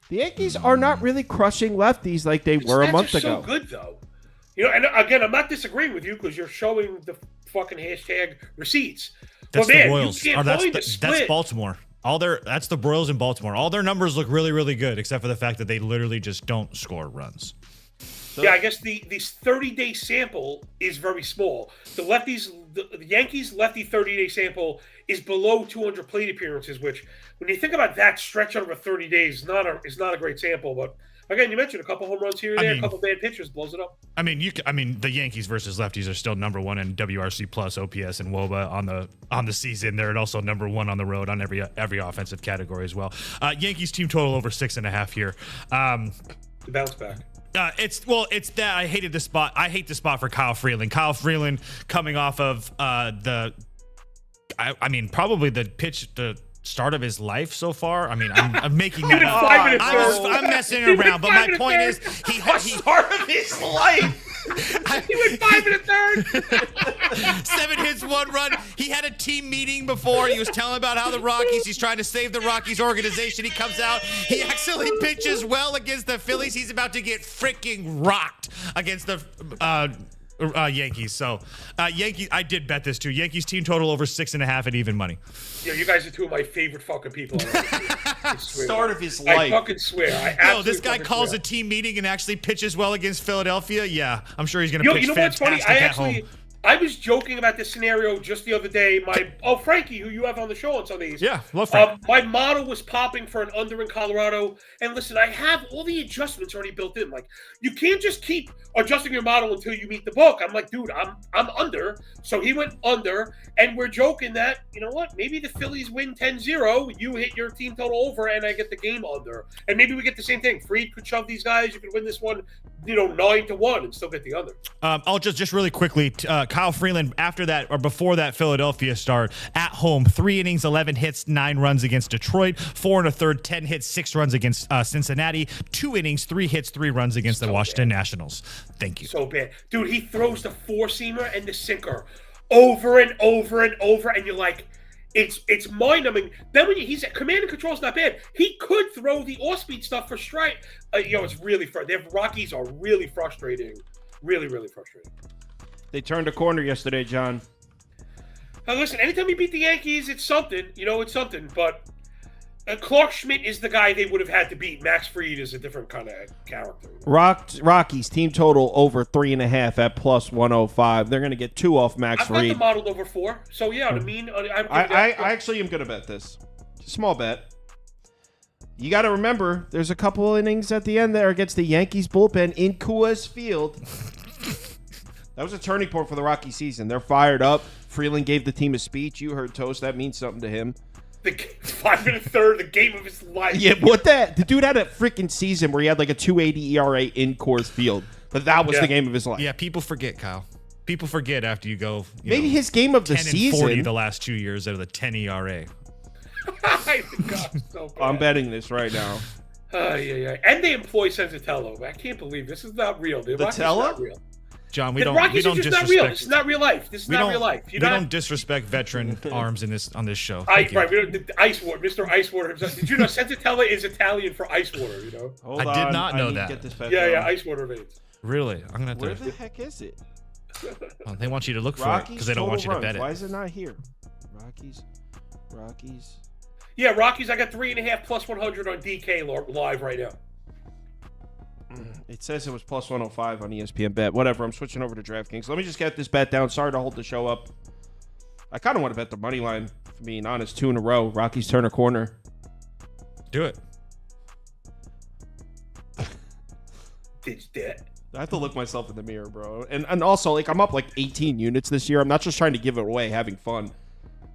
The Yankees are not really crushing lefties like they were a month ago. So good, though. You know, and again, I'm not disagreeing with you because you're showing the fucking hashtag receipts. That's but man, the Royals. you can't find the split. That's Baltimore. That's the Royals in Baltimore. All their numbers look really, really good, except for the fact that they literally just don't score runs. Yeah, I guess the 30-day sample is very small. The Yankees lefty 30-day sample is below 200 plate appearances, which when you think about that stretch over 30 days, is not a great sample. But again, you mentioned a couple home runs here and there, a couple bad pitchers blows it up. I mean, the Yankees versus lefties are still number one in WRC plus, OPS, and WOBA on the season. They're also number one on the road on every offensive category as well. Yankees team total over 6.5 here. The bounce back. It's that I hated the spot. I hate the spot for Kyle Freeland. Kyle Freeland coming off of probably the start of his life so far. I mean, I'm making that up. I'm messing around, but my point is he Start of his life. He went 5 1/3. 7 hits, 1 run. He had a team meeting before. He was telling about how the Rockies, he's trying to save the Rockies organization. He comes out. He actually pitches well against the Phillies. He's about to get freaking rocked against the Yankees. So Yankees, I did bet this too. Yankees team total over 6.5 at even money. Yeah, you guys are two of my favorite fucking people. Start of his I life. fucking swear. This guy calls a team meeting and actually pitches well against Philadelphia. Yeah, I'm sure he's going to pitch You know what's funny? fantastic at home. I was joking about this scenario just the other day. Frankie, who you have on the show on Sundays. Yeah, love Frank. My model was popping for an under in Colorado. And listen, I have all the adjustments already built in. Like, you can't just keep adjusting your model until you meet the book. I'm like, dude, I'm under. So he went under. And we're joking that, you know what, maybe the Phillies win 10-0. You hit your team total over, and I get the game under. And maybe we get the same thing. Fried could shove these guys. You could win this one, 9-1 and still get the under. I'll just really quickly, Kyle Freeland, after that or before that Philadelphia start, at home, 3 innings, 11 hits, 9 runs against Detroit, 4 1/3, 10 hits, 6 runs against Cincinnati, 2 innings, 3 hits, 3 runs against the Washington Nationals. Thank you. So bad. Dude, he throws the 4-seamer and the sinker over and over and over, and you're like, it's mind-numbing. Then when he's at command and control is not bad. He could throw the off-speed stuff for strike. It's really frustrating. The Rockies are really frustrating. Really, really frustrating. They turned a corner yesterday, John. Now, listen, anytime you beat the Yankees, it's something. It's something. But Clark Schmidt is the guy they would have had to beat. Max Fried is a different kind of character. Rockies team total over 3.5 at plus 105. They're going to get 2 off Max Fried. I've got the modeled over 4. So, yeah, I mean, I actually am going to bet this. Small bet. You got to remember, there's a couple innings at the end there against the Yankees bullpen in Coors Field. That was a turning point for the Rocky season. They're fired up. Freeland gave the team a speech. You heard Toast. That means something to him. The 5 1/3, the game of his life. Yeah, the dude had a freaking season where he had like a 2.80 ERA in Coors Field, but that was the game of his life. Yeah, people forget, Kyle. People forget after you go. Maybe his game of the 10 season. 40 the last 2 years out of the 10 ERA. I'm betting this right now. Yeah. And they employ Senzatello. I can't believe this is not real. The Rockies are not real. John, The Rockies are just not real. This is not real life. This is not real life. We don't disrespect veteran arms on this show. Right. We don't, Ice Water, Mr. Ice Water himself. Did you know Senzatella is Italian for ice water? I did not know that. Yeah, ice water veins. Really? I'm gonna have Where the heck is it? Well, they want you to look for it because they don't want you to bet it. Why is it not here? Rockies. Yeah, Rockies. I got 3.5 plus 100 on DK live right now. It says it was plus 105 on ESPN Bet. Whatever. I'm switching over to DraftKings. Let me just get this bet down. Sorry to hold the show up. I kind of want to bet the money line. For being honest, 2 in a row. Rockies turn a corner. Do it. I have to look myself in the mirror, bro. And also, I'm up 18 units this year. I'm not just trying to give it away, having fun.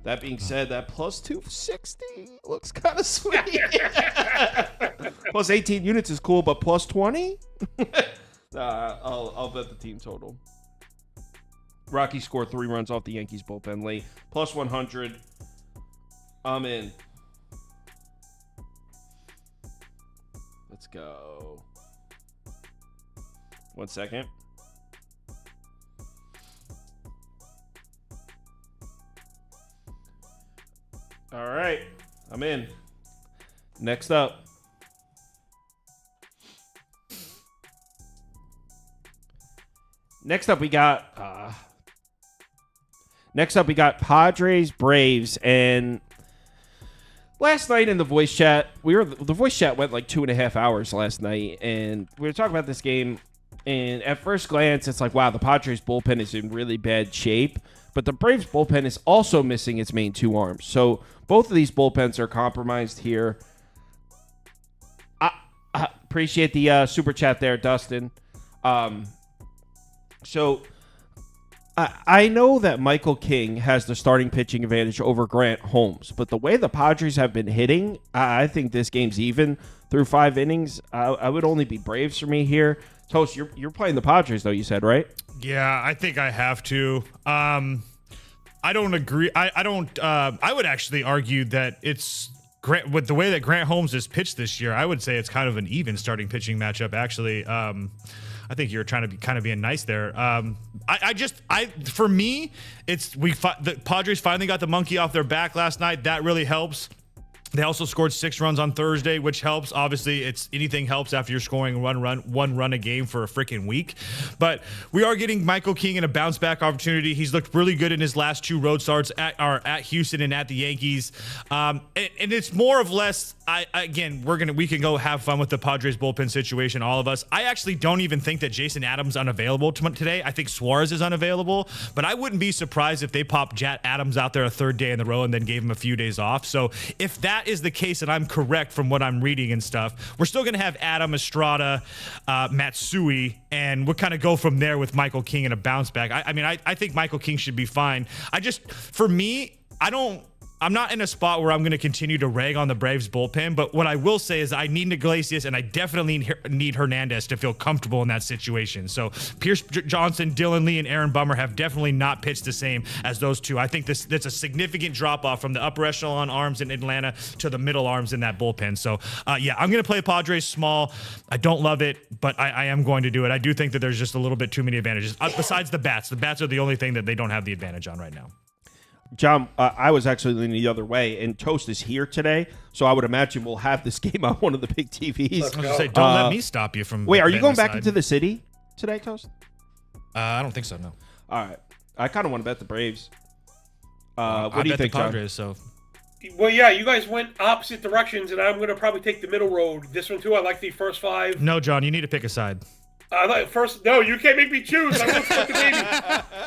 That being said, that plus 260 looks kind of sweet. Plus 18 units is cool, but plus 20? I'll bet the team total. Rockies scored 3 runs off the Yankees bullpen late. Plus 100. I'm in. Let's go. 1 second. All right, I'm in. Next up. Next up, we got Padres, Braves, and last night in the voice chat, the voice chat went like 2.5 hours last night, and we were talking about this game. And at first glance, it's like, wow, the Padres bullpen is in really bad shape, but the Braves bullpen is also missing its main two arms. So both of these bullpens are compromised here. I appreciate the super chat there, Dustin. So I know that Michael King has the starting pitching advantage over Grant Holmes, but the way the Padres have been hitting, I think this game's even through 5 innings. I would only be Braves for me here. Toast, you're playing the Padres, though, you said, right? Yeah, I think I have to. I don't agree. I would actually argue that it's Grant, with the way that Grant Holmes has pitched this year. I would say it's kind of an even starting pitching matchup. Actually, I think you're trying to be kind of being nice there. For me, the Padres finally got the monkey off their back last night. That really helps. They also scored 6 runs on Thursday, which helps. Obviously, anything helps after you're scoring one run a game for a freaking week. But we are getting Michael King in a bounce back opportunity. He's looked really good in his last 2 road starts at Houston and at the Yankees. And it's more or less. We can go have fun with the Padres bullpen situation, all of us. I actually don't even think that Jason Adams is unavailable today. I think Suarez is unavailable, but I wouldn't be surprised if they pop Jat Adams out there a 3rd day in the row and then gave him a few days off. So if that is the case and I'm correct from what I'm reading and stuff, we're still going to have Adam, Estrada, Matsui, and we'll kind of go from there with Michael King in a bounce back. I think Michael King should be fine. I'm not in a spot where I'm going to continue to rag on the Braves bullpen, but what I will say is I need Iglesias and I definitely need Hernandez to feel comfortable in that situation. So Pierce Johnson, Dylan Lee, and Aaron Bummer have definitely not pitched the same as those two. I think that's a significant drop off from the upper echelon arms in Atlanta to the middle arms in that bullpen. So I'm going to play Padres small. I don't love it, but I am going to do it. I do think that there's just a little bit too many advantages. Besides the bats. The bats are the only thing that they don't have the advantage on right now. John, I was actually leaning the other way, and Toast is here today, so I would imagine we'll have this game on one of the big TVs. I was going to say, don't let me stop you from. Wait, are you going back into the city today, Toast? I don't think so, no. All right. I kind of want to bet the Braves. What do you bet think, the Padres, John? So. Well, yeah, you guys went opposite directions, and I'm going to probably take the middle road. This one, too, I like the first 5. No, John, you need to pick a side. No, you can't make me choose. I'm going to the baby.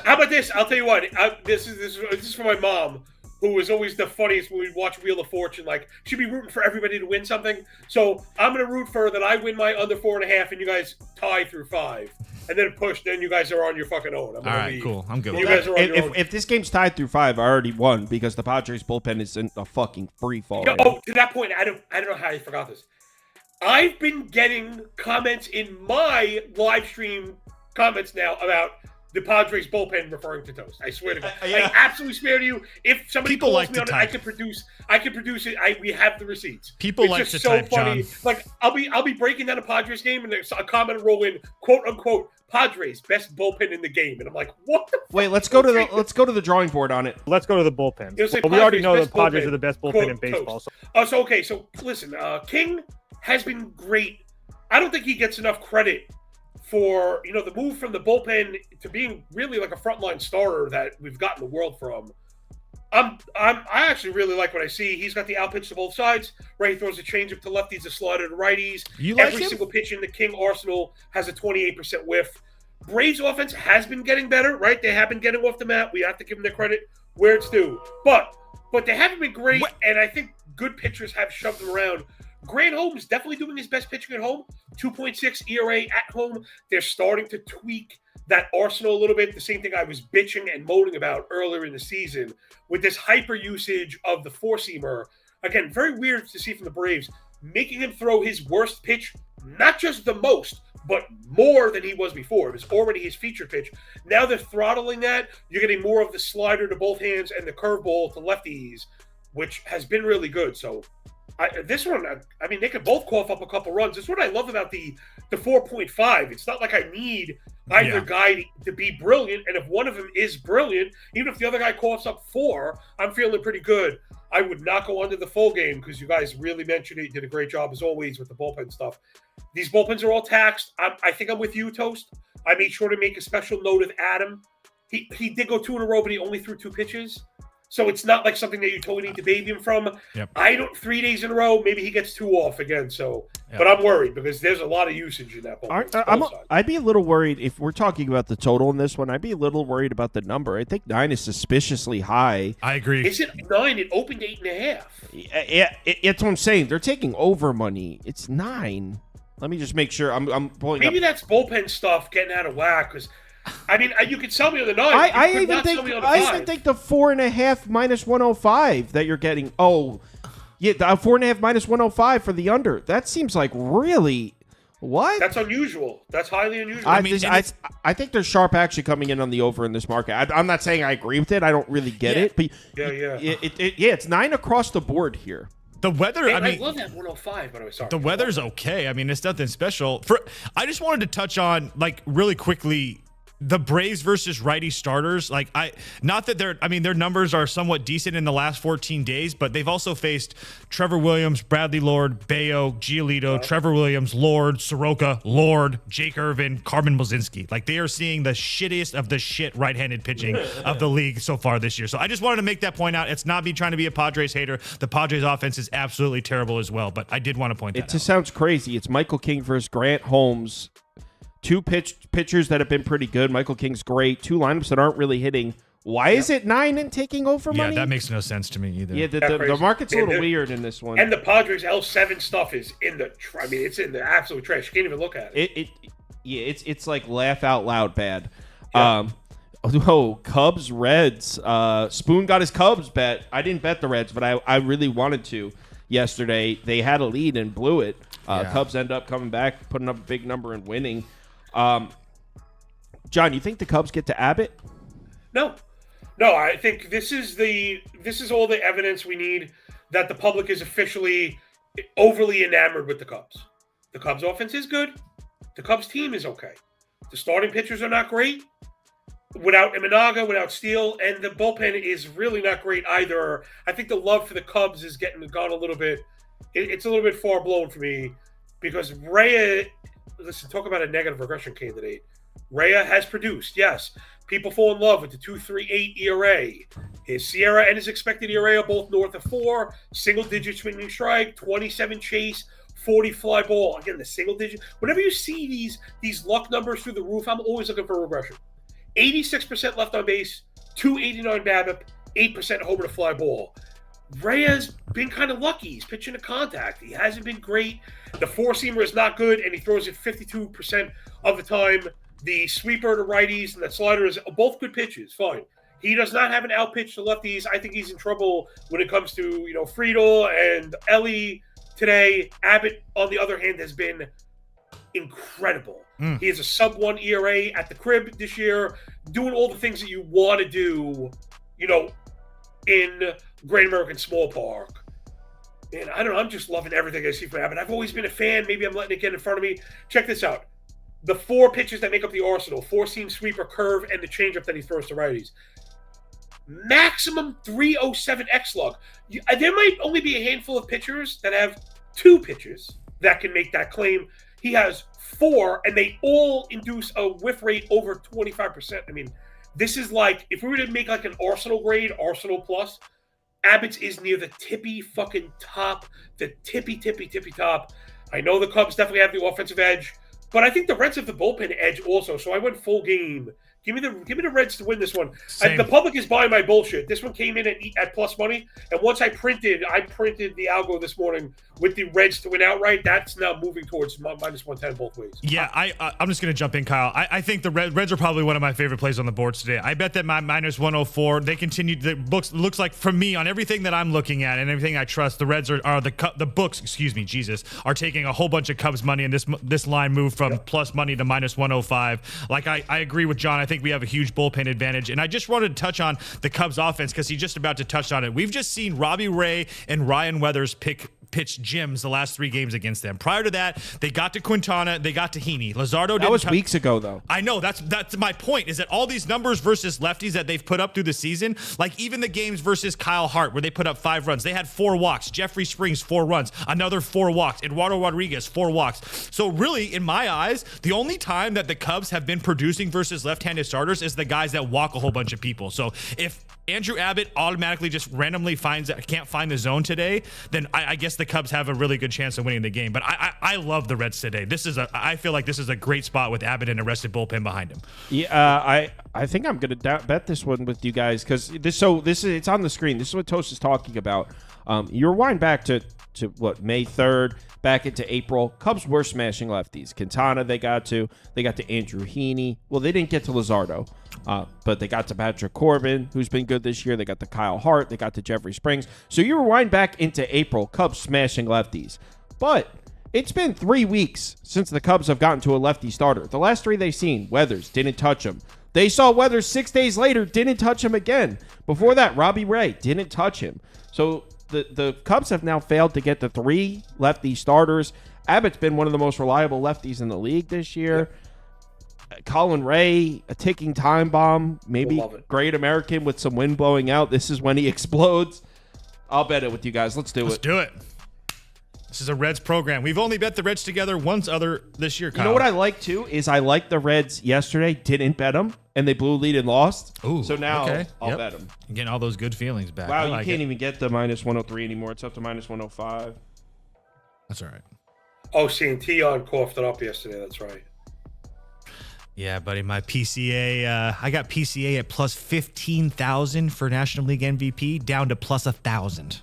How about this? I'll tell you what. This is for my mom, who was always the funniest when we watch Wheel of Fortune. Like, she'd be rooting for everybody to win something. So I'm going to root for that I win my under 4.5, and you guys tie through 5. And then push, then you guys are on your fucking own. All right, cool. I'm good with you that. guys are on your own. If this game's tied through 5, I already won because the Padres bullpen is in a fucking free fall. Right now. To that point, I don't know how I forgot this. I've been getting comments in my live stream comments now about the Padres bullpen referring to Toast. I swear to God. Yeah. I absolutely swear to you. If somebody People calls like me to on it, type. I can produce it. We have the receipts. People it's like just to so type, funny. John. Like I'll be breaking down a Padres game and there's a comment will roll in, quote unquote, Padres best bullpen in the game. And I'm like, what the Wait, let's go to the drawing board on it. Let's go to the bullpen. It'll say Well, we already Padres know the best Padres bullpen, are the best bullpen quote, in baseball. Toast. So listen, King has been great. I don't think he gets enough credit for, the move from the bullpen to being really like a frontline starter that we've gotten the world from. I actually really like what I see. He's got the out pitch to both sides, right? He throws a changeup to lefties, a slider to righties. You like Every him? single pitch in the King arsenal has a 28% whiff. Braves offense has been getting better, right? They have been getting off the mat. We have to give them their credit where it's due. But they haven't been great, and I think good pitchers have shoved them around. Grant Holmes definitely doing his best pitching at home. 2.6 ERA at home. They're starting to tweak that arsenal a little bit. The same thing I was bitching and moaning about earlier in the season with this hyper usage of the four-seamer. Again, very weird to see from the Braves, making him throw his worst pitch, not just the most, but more than he was before. It was already his feature pitch. Now they're throttling that. You're getting more of the slider to both hands and the curveball to lefties, which has been really good. So This one, I mean, they could both cough up a couple runs. This is what I love about the 4.5. It's not like I need either guy to be brilliant, and if one of them is brilliant, even if the other guy coughs up 4, I'm feeling pretty good. I would not go under the full game because you guys really mentioned it. You did a great job as always with the bullpen stuff. These bullpens are all taxed. I think I'm with you, Toast. I made sure to make a special note of Adam. He did go 2 in a row, but he only threw 2 pitches. So it's not like something that you totally need to baby him from. Yep. I don't 3 days in a row. Maybe he gets 2 off again. So, but I'm worried because there's a lot of usage in that ball. I'd be a little worried if we're talking about the total in this one. I'd be a little worried about the number. I think 9 is suspiciously high. I agree. Is it 9? It opened 8.5. Yeah, it's what I'm saying. They're taking over money. It's 9. Let me just make sure. I'm pulling. Maybe up. that's bullpen stuff getting out of whack because. I mean, you could sell me on the 9. I even think the 4.5 minus 105 that you're getting. Oh, yeah, the 4.5 minus 105 for the under. That seems like really what? That's unusual. That's highly unusual. I think there's sharp action coming in on the over in this market. I'm not saying I agree with it. I don't really get it, but it's 9 across the board here. The weather, I love that 105, by the way. Sorry. The weather's okay. I mean, it's nothing special. I just wanted to touch on, like, really quickly, the Braves versus righty starters. Like, their numbers are somewhat decent in the last 14 days, but they've also faced Trevor Williams, Bradley Lord, Bayo, Giolito, Trevor Williams, Lord, Soroka, Lord, Jake Irvin, Carmen Blazinski. Like, they are seeing the shittiest of the shit right-handed pitching of the league so far this year. So I just wanted to make that point out. It's not me trying to be a Padres hater. The Padres offense is absolutely terrible as well, but I did want to point that out. It just sounds crazy. It's Michael King versus Grant Holmes. 2 pitchers that have been pretty good. Michael King's great. 2 lineups that aren't really hitting. Why is it 9 and taking over money? Yeah, that makes no sense to me either. Yeah, the market's a little weird in this one. And the Padres L7 stuff is in the. it's in the absolute trash. You can't even look at it. It's like laugh out loud bad. Yeah. Cubs Reds. Spoon got his Cubs bet. I didn't bet the Reds, but I really wanted to yesterday. They had a lead and blew it. Cubs end up coming back, putting up a big number and winning. John, you think the Cubs get to Abbott? No. I think this is all the evidence we need that the public is officially overly enamored with the Cubs. The Cubs offense is good. The Cubs team is okay. The starting pitchers are not great. Without Imanaga, without Steele, and the bullpen is really not great either. I think the love for the Cubs is gone a little bit. It's a little bit far blown for me because Rhea. Listen, talk about a negative regression candidate. Rhea has produced, yes. People fall in love with the 2.38 ERA. His Sierra and his expected ERA are both north of 4. Single-digit swinging strike, 27 chase, 40 fly ball. Again, the single-digit. Whenever you see these luck numbers through the roof, I'm always looking for regression. 86% left on base, 289 BABIP, 8% homer to fly ball. Rhea's been kind of lucky. He's pitching to contact. He hasn't been great. The four-seamer is not good, and he throws it 52% of the time. The sweeper to righties and the slider is both good pitches. Fine. He does not have an out pitch to lefties. I think he's in trouble when it comes to Friedel and Ellie today. Abbott, on the other hand, has been incredible. He has a sub-1 ERA at the crib this year, doing all the things that you want to do, in Great American Small Park. Man, I don't know. I'm just loving everything I see from Abbott. I've always been a fan. Maybe I'm letting it get in front of me. Check this out. The 4 pitches that make up the arsenal, 4-seam sweeper, curve, and the changeup that he throws to righties. Maximum 307 X-lug. There might only be a handful of pitchers that have 2 pitches that can make that claim. He has 4, and they all induce a whiff rate over 25%. I mean, this is like, if we were to make like an Arsenal grade, Arsenal plus, Abbott's is near the tippy fucking top, the tippy top. I know the Cubs definitely have the offensive edge, but I think the Reds have the bullpen edge also. So I went full game. Give me the Reds to win this one. The public is buying my bullshit. This one came in at plus money, and once I printed the algo this morning with the Reds to win outright. That's now moving towards minus 110 both ways. Yeah, I'm just gonna jump in, Kyle. I think the Reds are probably one of my favorite plays on the boards today. I bet that my minus 104. They continue. The books looks like from me on everything that I'm looking at and everything I trust. The Reds are the books. Excuse me, Jesus, are taking a whole bunch of Cubs money, and this line moved from plus money to minus 105. Like I agree with John. I think we have a huge bullpen advantage. And I just wanted to touch on the Cubs offense because he's just about to touch on it. We've just seen Robbie Ray and Ryan Weathers pick pitched gems the last 3 games against them. Prior to that, they got to Quintana, they got to Heaney. Luzardo That was weeks ago, though. I know, that's my point, is that all these numbers versus lefties that they've put up through the season, like even the games versus Kyle Hart where they put up 5 runs, they had 4 walks. Jeffrey Springs, 4 runs. Another 4 walks. Eduardo Rodriguez, 4 walks. So really, in my eyes, the only time that the Cubs have been producing versus left-handed starters is the guys that walk a whole bunch of people. So if Andrew Abbott automatically just randomly can't find the zone today, then I guess the Cubs have a really good chance of winning the game. But I love the Reds today. I feel like this is a great spot with Abbott and a rested bullpen behind him. Yeah, I think I'm gonna bet this one with you guys because it's on the screen. This is what Toast is talking about. You rewind back to what, May 3rd, back into April. Cubs were smashing lefties. Quintana they got to Andrew Heaney. Well, they didn't get to Luzardo, but they got to Patrick Corbin, who's been good this year. They got to Kyle Hart. They got to Jeffrey Springs. So you rewind back into April, Cubs smashing lefties. But it's been 3 weeks since the Cubs have gotten to a lefty starter. The last 3 they've seen, Weathers didn't touch him. They saw Weathers 6 days later, didn't touch him again. Before that, Robbie Ray didn't touch him. So the Cubs have now failed to get to 3 lefty starters. Abbott's been one of the most reliable lefties in the league this year. Colin Ray, a ticking time bomb, maybe Great American with some wind blowing out. This is when he explodes. I'll bet it with you guys. Let's do it. This is a Reds program. We've only bet the Reds together once other this year, Kyle. You know what I like, too, is I liked the Reds yesterday, didn't bet them, and they blew a lead and lost. Ooh, so now I'll bet them. You're getting all those good feelings back. Wow, you can't even get the minus 103 anymore. It's up to minus 105. That's all right. Oh, seeing Tion coughed it up yesterday. That's right. Yeah, buddy, my PCA, I got PCA at plus 15,000 for National League MVP, down to plus 1,000.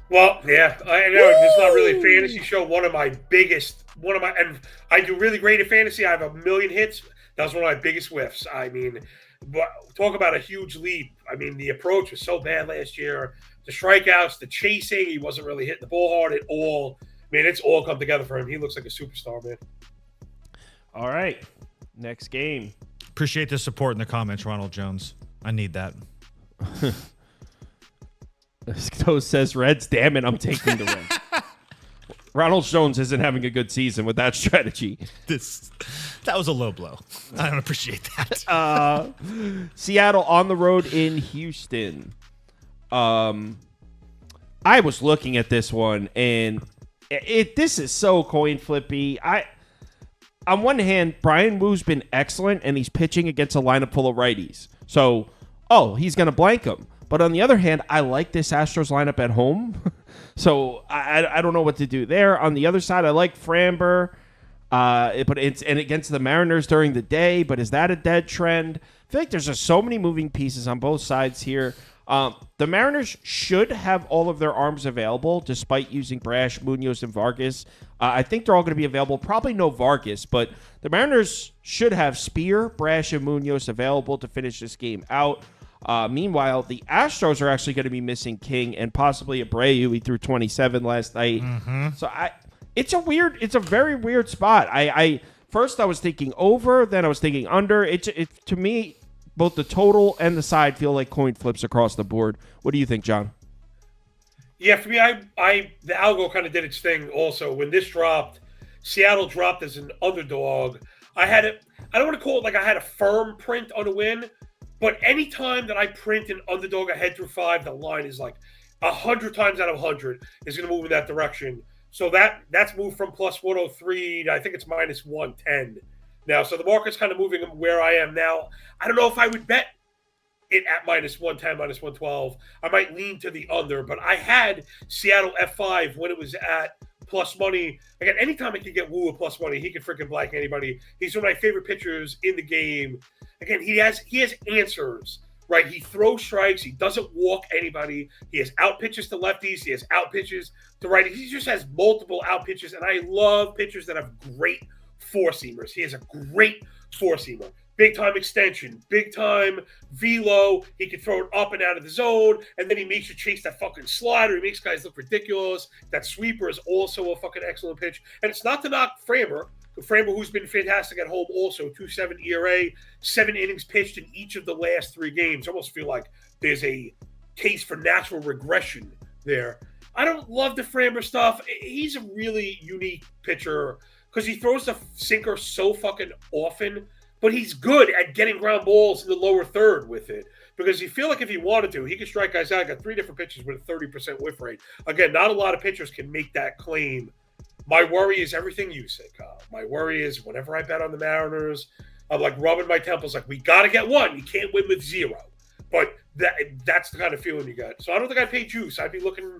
Well, yeah, I know. It's not really a fantasy show. And I do really great at fantasy. I have 1 million hits. That was one of my biggest whiffs. I mean, but talk about a huge leap. I mean, the approach was so bad last year. The strikeouts, the chasing, he wasn't really hitting the ball hard at all. Man, it's all come together for him. He looks like a superstar, man. All right. Next game. Appreciate the support in the comments, Ronald Jones. I need that. Toast says Reds. Damn it, I'm taking the Reds. Ronald Jones isn't having a good season with that strategy. That was a low blow. I don't appreciate that. Seattle on the road in Houston. I was looking at this one, and this is so coin flippy. On one hand, Brian Woo's been excellent, and he's pitching against a lineup full of righties. So, he's going to blank him. But on the other hand, I like this Astros lineup at home. So I don't know what to do there. On the other side, I like Framber, but it's against the Mariners during the day. But is that a dead trend? I feel like there's just so many moving pieces on both sides here. The Mariners should have all of their arms available, despite using Brash, Munoz, and Vargas. I think they're all going to be available. Probably no Vargas, but the Mariners should have Spear, Brash, and Munoz available to finish this game out. Meanwhile, the Astros are actually going to be missing King and possibly Abreu. He threw 27 last night. Mm-hmm. So it's a very weird spot. First I was thinking over, then I was thinking under. To me, both the total and the side feel like coin flips across the board. What do you think, John? Yeah, for me, the algo kind of did its thing also. When this dropped, Seattle dropped as an underdog. I don't want to call it like I had a firm print on a win, but any time that I print an underdog ahead through 5, the line is like 100 times out of 100 is going to move in that direction. So that's moved from plus 103 to I think it's minus 110 now. So the market's kind of moving where I am now. I don't know if I would bet it at minus 110, minus 112. I might lean to the under, but I had Seattle F5 when it was at plus money. Again, anytime I could get Woo at plus money, he could freaking blank anybody. He's one of my favorite pitchers in the game. Again, he has answers, right? He throws strikes. He doesn't walk anybody. He has out pitches to lefties. He has out pitches to righties. He just has multiple out pitches, and I love pitchers that have great four-seamers. He has a great four-seamer. Big-time extension, big-time velo. He can throw it up and out of the zone, and then he makes you chase that fucking slider. He makes guys look ridiculous. That sweeper is also a fucking excellent pitch. And it's not to knock Framber, who's been fantastic at home also, 2.7 ERA, 7 innings pitched in each of the last 3 games. I almost feel like there's a case for natural regression there. I don't love the Framber stuff. He's a really unique pitcher because he throws the sinker so fucking often, but he's good at getting ground balls in the lower third with it. Because you feel like if he wanted to, he could strike guys out. Got 3 different pitches with a 30% whiff rate. Again, not a lot of pitchers can make that claim. My worry is everything you say, Kyle. My worry is whenever I bet on the Mariners, I'm like rubbing my temples like, we got to get one. You can't win with 0. But that's the kind of feeling you get. So I don't think I'd pay juice. I'd be looking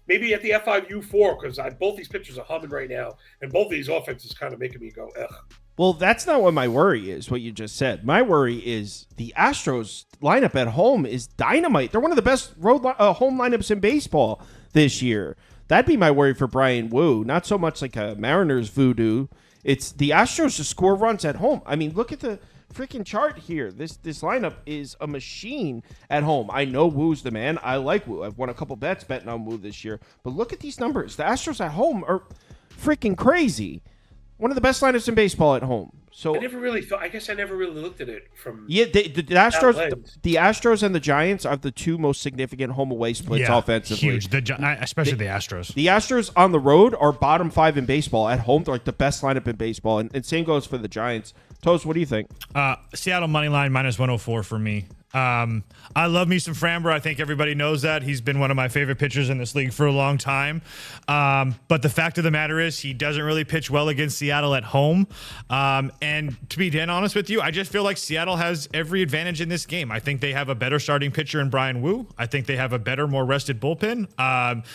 maybe at the F5U4 because both these pitchers are humming right now. And both of these offenses kind of making me go, ugh. Well, that's not what my worry is, what you just said. My worry is the Astros lineup at home is dynamite. They're one of the best home lineups in baseball this year. That'd be my worry for Brian Wu. Not so much like a Mariners voodoo. It's the Astros to score runs at home. I mean, look at the freaking chart here. This lineup is a machine at home. I know Wu's the man. I like Wu. I've won a couple bets betting on Wu this year. But look at these numbers. The Astros at home are freaking crazy. One of the best lineups in baseball at home. So I never really thought. I guess I never really looked at it from. Yeah, the Astros and the Giants are the 2 most significant home away splits offensively. Huge, especially the Astros. The Astros on the road are bottom 5 in baseball. At home, they're like the best lineup in baseball, and same goes for the Giants. Toast, what do you think? Seattle money line -104 for me. I love me some Framber. I think everybody knows that. He's been one of my favorite pitchers in this league for a long time. But the fact of the matter is he doesn't really pitch well against Seattle at home. And to be dead honest with you, I just feel like Seattle has every advantage in this game. I think they have a better starting pitcher in Brian Wu. I think they have a better, more rested bullpen,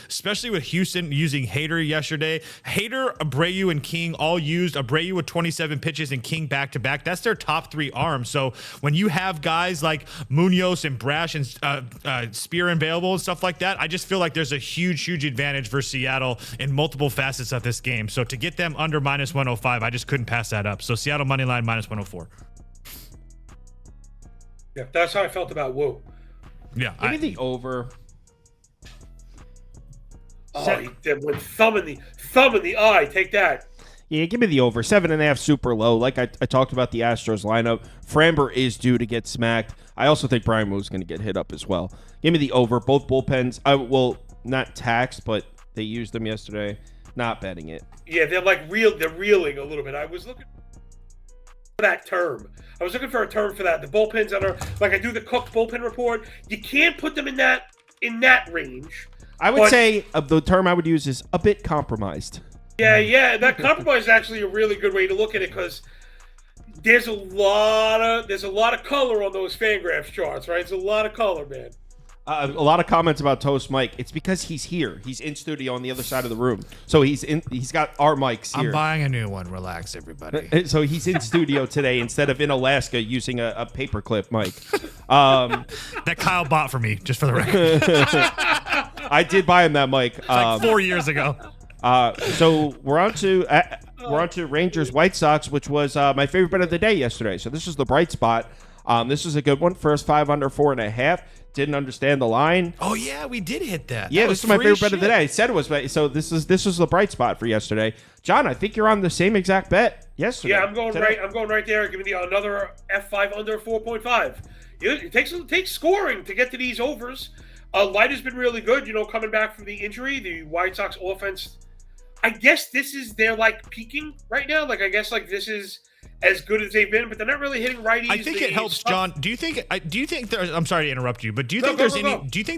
especially with Houston using Hader yesterday. Hader, Abreu, and King all used. Abreu with 27 pitches and King back-to-back. That's their top 3 arms. So when you have guys like Munoz and Brash and Spear available and stuff like that, I just feel like there's a huge advantage for Seattle in multiple facets of this game. So to get them under -105, I just couldn't pass that up. So Seattle money line -104. Yeah, that's how I felt about Wu. Yeah, Give me the over. Oh, he did with thumb in the eye. Take that. Yeah, give me the over. 7.5, super low. Like I talked about the Astros lineup. Framber is due to get smacked. I also think Brian Wu's going to get hit up as well. Give me the over. Both bullpens. I will not taxed, but they used them yesterday. Not betting it. Yeah, they're reeling a little bit. I was looking for that term. I was looking for a term for that. The bullpens that are like I do the Cook bullpen report. You can't put them in that range. I would say the term I would use is a bit compromised. Yeah, that compromise is actually a really good way to look at it because there's a lot of color on those Fangraphs charts, right? It's a lot of color, man. A lot of comments about Toast Mike. It's because he's here. He's in studio on the other side of the room. So he's got our mics here. I'm buying a new one. Relax, everybody. So he's in studio today instead of in Alaska using a paperclip mic. That Kyle bought for me, just for the record. I did buy him that mic. Like 4 years ago. So we're on to Rangers White Sox, which was my favorite bet of the day yesterday. So this is the bright spot. This was a good one. First 5 under 4.5. Didn't understand the line. Oh yeah, we did hit that. Yeah, that this is my favorite bet of the day. I said it was. So this was the bright spot for yesterday. John, I think you're on the same exact bet yesterday. Yeah, I'm going right there. Give me another F5 under 4.5. It takes scoring to get to these overs. Light has been really good. Coming back from the injury, the White Sox offense. I guess this is they're peaking right now. I guess this is as good as they've been, but they're not really hitting righties. I think it helps, John. Do you think there's? I'm sorry to interrupt you, but do you think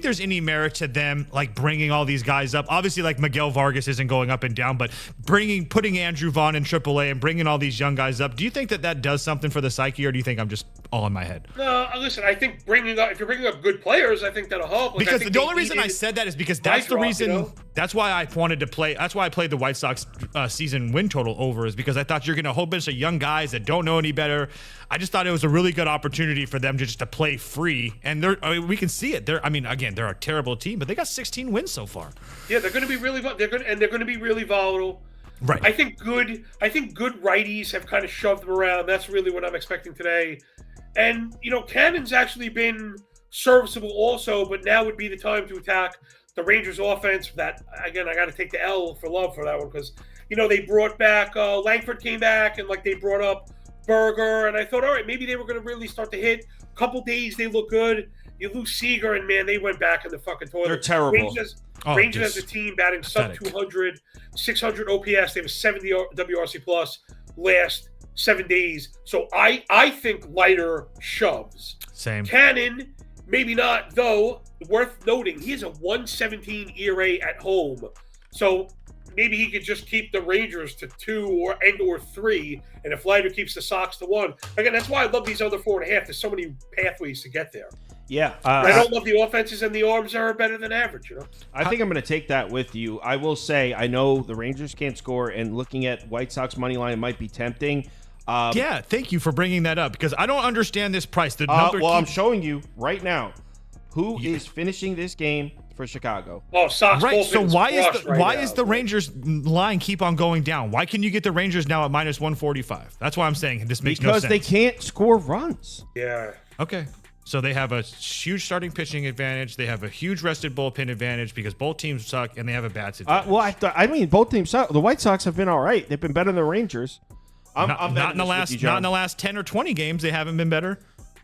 there's any merit to them bringing all these guys up? Obviously, Miguel Vargas isn't going up and down, but putting Andrew Vaughn in AAA and bringing all these young guys up. Do you think that does something for the psyche, or do you think I'm just all in my head? No, listen. I think if you're bringing up good players, I think that'll help. Because the only reason I said that is because that's the reason. That's why I wanted to play. That's why I played the White Sox season win total over, is because I thought you're going to a whole bunch of young guys that don't know any better. I just thought it was a really good opportunity for them to play free, and we can see it. They're a terrible team, but they got 16 wins so far. Yeah, they're going to be really. They're going to be really volatile. Right. I think good righties have kind of shoved them around. That's really what I'm expecting today. And Cannon's actually been serviceable also, but now would be the time to attack the Rangers offense. That again, I got to take the L for love for that one because they brought back Langford came back and they brought up Berger, and I thought, all right, maybe they were going to really start to hit. Couple days they look good. You lose Seager, and man, they went back in the fucking toilet. They're terrible. Rangers as a team batting sub 200, 600 OPS. They have a 70 WRC plus last 7 days. So I think lighter shoves. Same. Cannon, maybe not, though. Worth noting, he has a 117 ERA at home. So maybe he could just keep the Rangers to 2 or 3, and if Leiter keeps the Sox to 1. Again, that's why I love these other 4.5. There's so many pathways to get there. Yeah. I don't love the offenses, and the arms are better than average, I think I'm going to take that with you. I will say, I know the Rangers can't score, and looking at White Sox money line might be tempting. Yeah, thank you for bringing that up, because I don't understand this price. I'm showing you right now who is finishing this game for Chicago. Oh, Sox. Right. So why is the Rangers line keep on going down? Why can you get the Rangers now at minus 145? That's why I'm saying this makes no sense. Because they can't score runs. Yeah. Okay. So they have a huge starting pitching advantage. They have a huge rested bullpen advantage because both teams suck, and they have a bats advantage. I mean, both teams suck. The White Sox have been all right. They've been better than the Rangers. Not in the last 10 or 20 games. They haven't been better.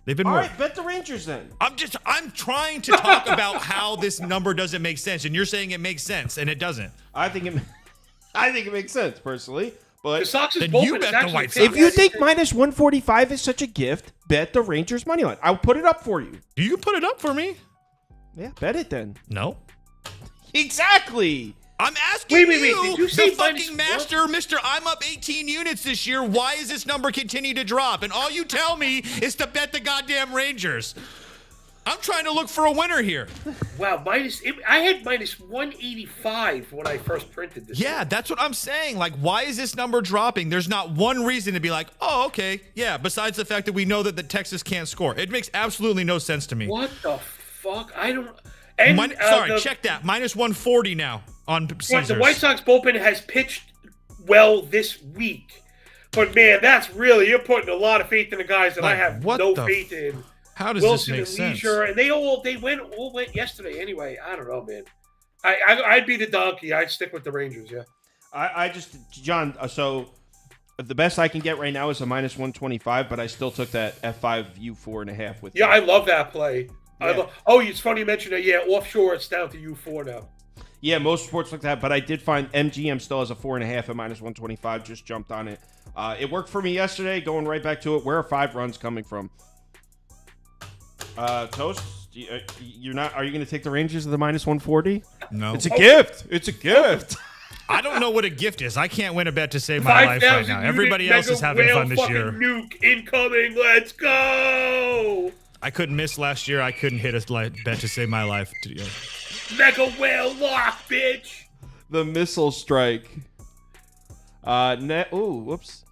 They've been all worse. right. Bet the Rangers then. I'm trying to talk about how this number doesn't make sense, and you're saying it makes sense, and it doesn't. I think it makes sense personally. But the Sox then you bet the White Sox. If you think minus 145 is such a gift, bet the Rangers money line. I'll put it up for you. You can put it up for me. Yeah, bet it then. No. Exactly. I'm asking wait. Did you say the fucking master, Mr. I'm up 18 units this year. Why is this number continue to drop? And all you tell me is to bet the goddamn Rangers. I'm trying to look for a winner here. Wow, I had minus 185 when I first printed this. Yeah, that's what I'm saying. Like, why is this number dropping? There's not one reason to be like, oh, okay, yeah, besides the fact that we know that the Texas can't score. It makes absolutely no sense to me. What the fuck? I don't... And, check that. Minus 140 now on Caesars. The White Sox bullpen has pitched well this week. But, man, that's really... You're putting a lot of faith in the guys that I have no faith in. How does Wilson this make and sense? Leisure, and they all went yesterday anyway. I don't know, man. I'd be the donkey. I'd stick with the Rangers, yeah. I just, John, so the best I can get right now is a minus 125, but I still took that F5 U4.5 with Yeah, you. I love that play. Yeah. It's funny you mentioned that. Yeah, offshore, it's down to U4 now. Yeah, most sports like that, but I did find MGM still has a 4.5 at minus 125. Just jumped on it. It worked for me yesterday. Going right back to it. Where are 5 runs coming from? Toast, you're not. Are you going to take the Rangers at the minus 140? No. It's a gift. It's a gift. I don't know what a gift is. I can't win a bet to save my life right now. Everybody else is having fun this year. Nuke incoming. Let's go. I couldn't miss last year. I couldn't hit a bet to save my life. Mega whale lock, bitch. The missile strike. Whoops.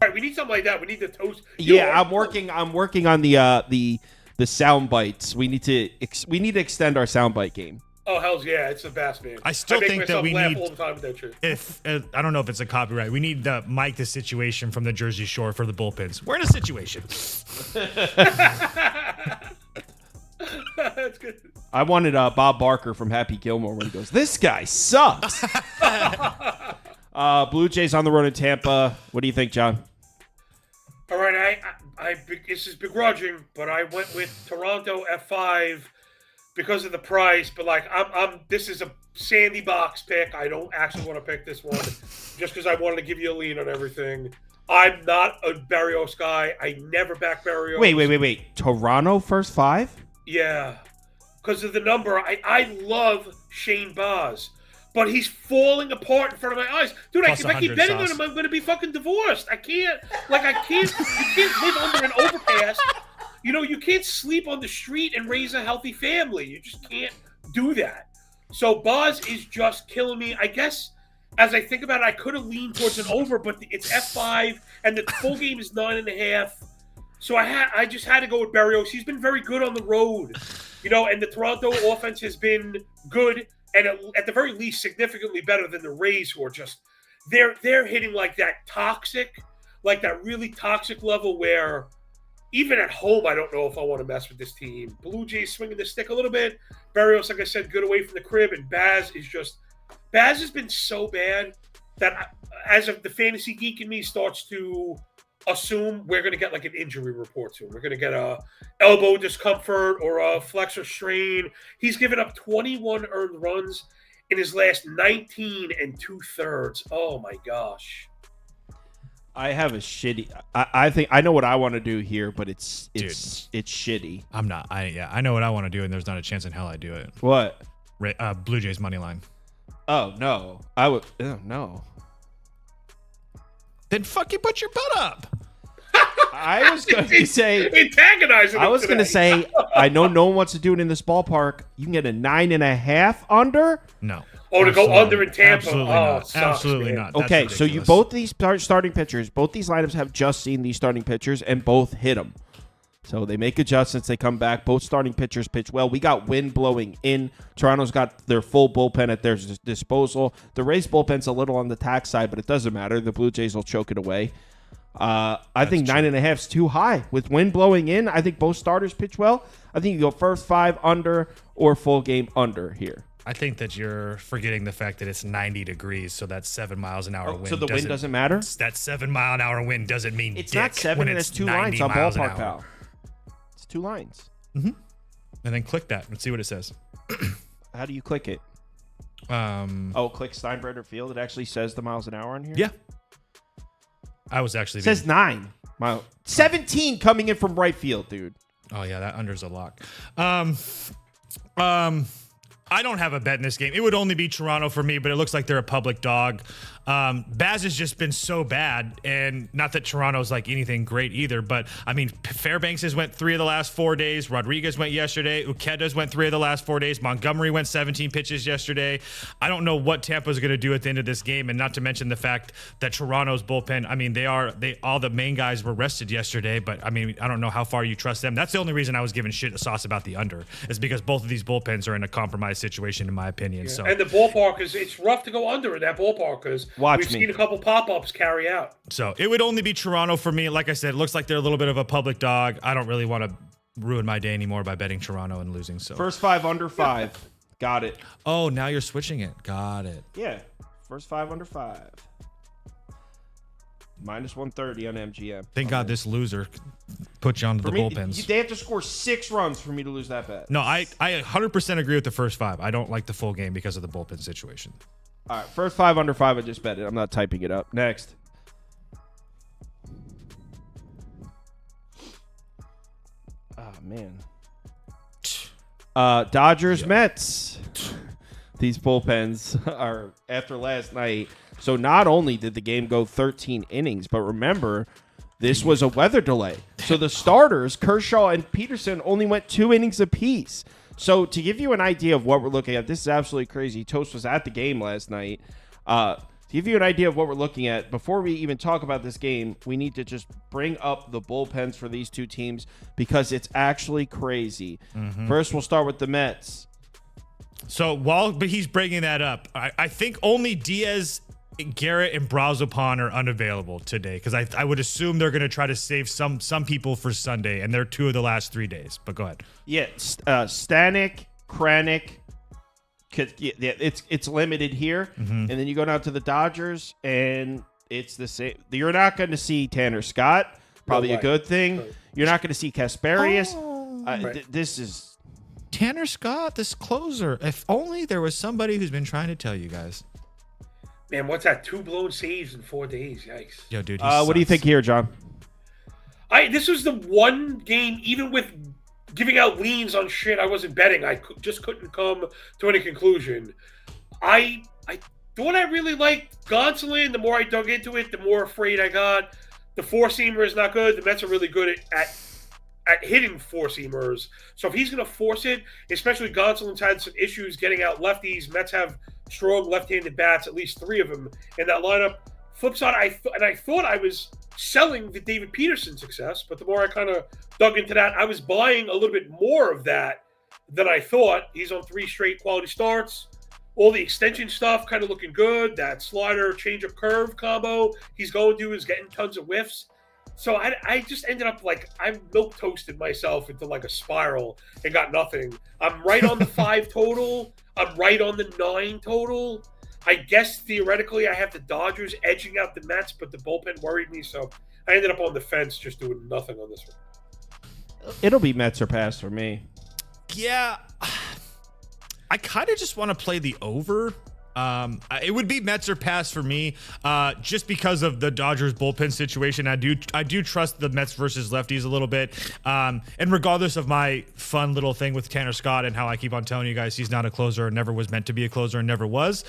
All right, we need something like that. We need the toast. Yeah, I'm working on the sound bites. We need to extend our sound bite game. Oh, hell's yeah, it's the best, man. I still think that we need. All the time with that shit. If I don't know if it's a copyright, we need the Mike the Situation from the Jersey Shore for the bullpens. We're in a situation. That's good. I wanted Bob Barker from Happy Gilmore when he goes, "This guy sucks." Blue Jays on the road in Tampa. What do you think, John? All right, this is begrudging, but I went with Toronto F5 because of the price. But like, this is a Sandy box pick. I don't actually want to pick this one just because I wanted to give you a lean on everything. I'm not a Barrios guy. I never back Barrios. Wait. Toronto first 5? Yeah, because of the number. I love Shane Baz. But he's falling apart in front of my eyes. Dude, if I keep betting on him, I'm going to be fucking divorced. You can't live under an overpass. You can't sleep on the street and raise a healthy family. You just can't do that. So Buzz is just killing me. I guess as I think about it, I could have leaned towards an over, but it's F5 and the full game is 9.5. So I just had to go with Barrios. He's been very good on the road. And the Toronto offense has been good. And at the very least, significantly better than the Rays, who are just they're hitting like that really toxic level where even at home, I don't know if I want to mess with this team. Blue Jays swinging the stick a little bit. Barrios, like I said, good away from the crib, and Baz has been so bad that as of the fantasy geek in me starts to assume we're going to get like an injury report soon. We're going to get a elbow discomfort or a flexor strain. He's given up 21 earned runs in his last 19 2/3. Oh my gosh. I have a shitty. I think I know what I want to do here, but it's shitty. I'm not. I know what I want to do, and there's not a chance in hell I do it. What? Blue Jays money line. Oh no, I would. Oh, no. Then fucking put your butt up. I was going to say. Antagonizing. I was going to say. I know no one wants to do it in this ballpark. You can get a 9.5 under. No. Oh, to go under in Tampa. Absolutely oh, not. sucks, Absolutely man. not. That's Okay, so ridiculous. both these starting pitchers, both these lineups have just seen these starting pitchers and both hit them. So they make adjustments. They come back. Both starting pitchers pitch well. We got wind blowing in. Toronto's got their full bullpen at their disposal. The Rays bullpen's a little on the tax side, but it doesn't matter. The Blue Jays will choke it away. I think 9.5 is too high. With wind blowing in, I think both starters pitch well. I think you go first 5 under or full game under here. I think that you're forgetting the fact that it's 90 degrees, so that 7 miles an hour wind. So the wind doesn't matter? That 7 mile an hour wind doesn't mean It's dick not 7, when and it's 2 90 lines on miles an ballpark, hour. pal. It's 2 lines. And then click that and see what it says. How do you click it? Click Steinbrenner Field. It actually says the miles an hour on here? Yeah. I was actually It says 9 mile. 17 coming in from right field, dude. Oh yeah, that under's a lock. I don't have a bet in this game. It would only be Toronto for me, but it looks like they're a public dog. Baz has just been so bad, and not that Toronto's like anything great either, but I mean, Fairbanks has went 3 of the last 4 days. Rodriguez went yesterday. Ukeda's went 3 of the last 4 days. Montgomery went 17 pitches yesterday. I don't know what Tampa's going to do at the end of this game, and not to mention the fact that Toronto's bullpen, I mean, all the main guys were rested yesterday, but I mean, I don't know how far you trust them. That's the only reason I was giving shit a sauce about the under, is because both of these bullpens are in a compromised situation, in my opinion. So, and the ballpark it's rough to go under in that ballpark because we've seen a couple pop-ups carry out. So it would only be Toronto for me. Like I said, it looks like they're a little bit of a public dog. I don't really want to ruin my day anymore by betting Toronto and losing. So First 5 under 5. Got it. Oh, now you're switching it. Got it. Yeah. First 5 under 5. Minus 130 on MGM. Thank God this loser put you onto the bullpens. They have to score 6 runs for me to lose that bet. No, I 100% agree with the first 5. I don't like the full game because of the bullpen situation. All right, first 5 under 5. I just bet it. I'm not typing it up. Next. Oh man. Dodgers, Mets. These bullpens are after last night. So not only did the game go 13 innings, but remember, this was a weather delay. So the starters, Kershaw and Peterson, only went 2 innings apiece. So to give you an idea of what we're looking at, this is absolutely crazy. Toast was at the game last night. To give you an idea of what we're looking at, before we even talk about this game, we need to just bring up the bullpens for these two teams because it's actually crazy. First, we'll start with the Mets. So but he's bringing that up, I think only Diaz, Garrett, and Brazopan are unavailable today because I would assume they're going to try to save some people for Sunday, and they're 2 of the last 3 days. But go ahead. Yeah, Stanek, Kranick. Yeah, it's limited here, and then you go down to the Dodgers, and it's the same. You're not going to see Tanner Scott, probably a good thing. You're not going to see Kasparius. This is Tanner Scott, this closer. If only there was somebody who's been trying to tell you guys. Man, what's that? 2 blown saves in 4 days. Yikes. Yo, dude. What do you think here, John? This was the one game, even with giving out leans on shit I wasn't betting, I just couldn't come to any conclusion. I thought I really liked Gonsolin. The more I dug into it, the more afraid I got. The 4-seamer is not good. The Mets are really good at hitting 4-seamers. So if he's going to force it, especially Gonsolin's had some issues getting out lefties. Mets have strong left-handed bats, at least 3 of them in that lineup. Flip side, I thought I was selling the David Peterson success, but the more I kind of dug into that, I was buying a little bit more of that than I thought. He's on 3 straight quality starts. All the extension stuff kind of looking good. That slider, change-up curve combo he's going to is getting tons of whiffs. So I just ended up I milk toasted myself into like a spiral and got nothing. I'm right on the 5 total. I'm right on the 9 total. I guess theoretically I have the Dodgers edging out the Mets, but the bullpen worried me, so I ended up on the fence, just doing nothing on this one. It'll be Mets or pass for me. Yeah, I kind of just want to play the over. It would be Mets or pass for me, just because of the Dodgers bullpen situation. I do trust the Mets versus lefties a little bit. And regardless of my fun little thing with Tanner Scott and how I keep on telling you guys he's not a closer and never was meant to be a closer and never was.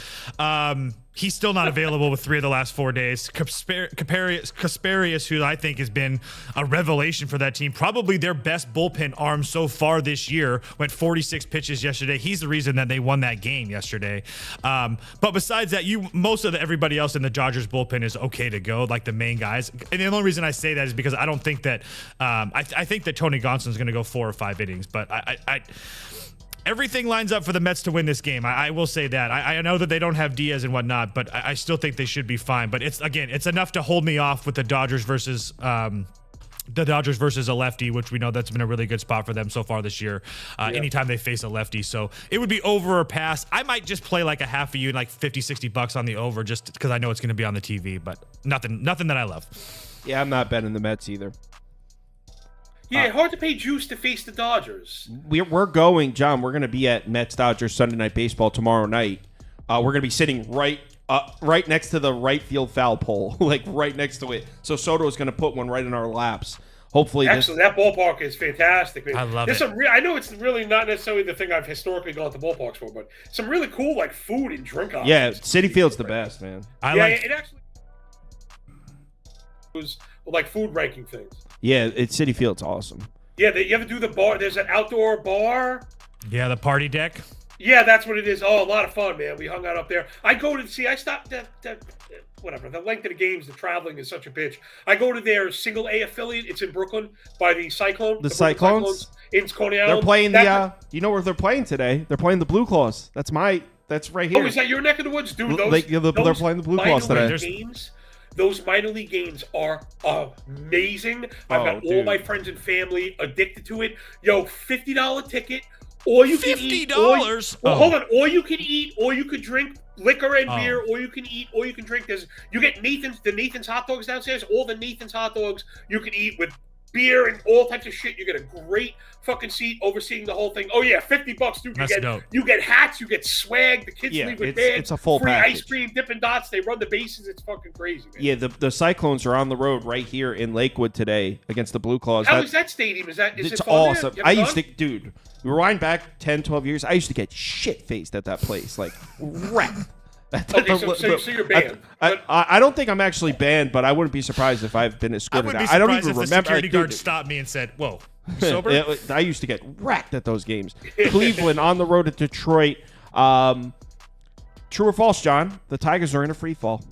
He's still not available with 3 of the last 4 days. Kasparius, who I think has been a revelation for that team, probably their best bullpen arm so far this year, went 46 pitches yesterday. He's the reason that they won that game yesterday. But besides that, most of everybody else in the Dodgers bullpen is okay to go, like the main guys. And the only reason I say that is because I don't think that I think that Tony Gonsolin is going to go 4 or 5 innings, but everything lines up for the Mets to win this game. I will say that. I know that they don't have Diaz and whatnot, but I still think they should be fine. But it's enough to hold me off with the Dodgers versus a lefty, which we know that's been a really good spot for them so far this year. Anytime they face a lefty. So it would be over or pass. I might just play like a half a unit, like $50-$60 on the over, just because I know it's going to be on the TV, but nothing that I love. Yeah, I'm not betting the Mets either. Yeah, hard to pay juice to face the Dodgers. We're going, John. We're going to be at Mets Dodgers Sunday Night Baseball tomorrow night. We're going to be sitting right next to the right field foul pole, like right next to it. So Soto is going to put one right in our laps. Hopefully, excellent. That ballpark is fantastic. Man. I love it. I know it's really not necessarily the thing I've historically gone to ballparks for, but some really cool like food and drink options. Yeah, Citi Field's the best, man. It actually was like food ranking things. Yeah, Citi Field's awesome. Yeah, you ever do the bar? There's an outdoor bar. Yeah, the party deck. Yeah, that's what it is. Oh, a lot of fun, man. We hung out up there. I stopped whatever. The length of the games, the traveling is such a bitch. I go to their single A affiliate. It's in Brooklyn by the Cyclone. The Cyclones? In Coney Island. They're playing you know where they're playing today? They're playing the Blue Claws. That's right here. Oh, is that your neck of the woods? Dude, they're playing the Blue Claws today. Those minor league games are amazing. I've got all my friends and family addicted to it. Yo, $50 ticket. Or you can eat $50. Hold on. Or you can eat, or you could drink liquor and beer, or you can eat, or you can drink. You get the Nathan's hot dogs downstairs. All the Nathan's hot dogs you can eat with beer and all types of shit. You get a great fucking seat overseeing the whole thing. Oh yeah, $50, dude. You get hats, you get swag. The kids leave with bags. It's a full free package. Ice cream, Dippin' Dots. They run the bases. It's fucking crazy, man. Yeah, the Cyclones are on the road right here in Lakewood today against the Blue Claws. How is that stadium? Is it's it awesome. I used to, dude. Rewind back 10, 12 years. I used to get shit faced at that place, like wrecked. Okay, so you're banned. I don't think I'm actually banned, but I wouldn't be surprised if I've been escorted out. I don't even remember. The security guard stopped me and said, "Whoa, you sober?" I used to get wrecked at those games. Cleveland on the road at Detroit. True or false, John? The Tigers are in a free fall.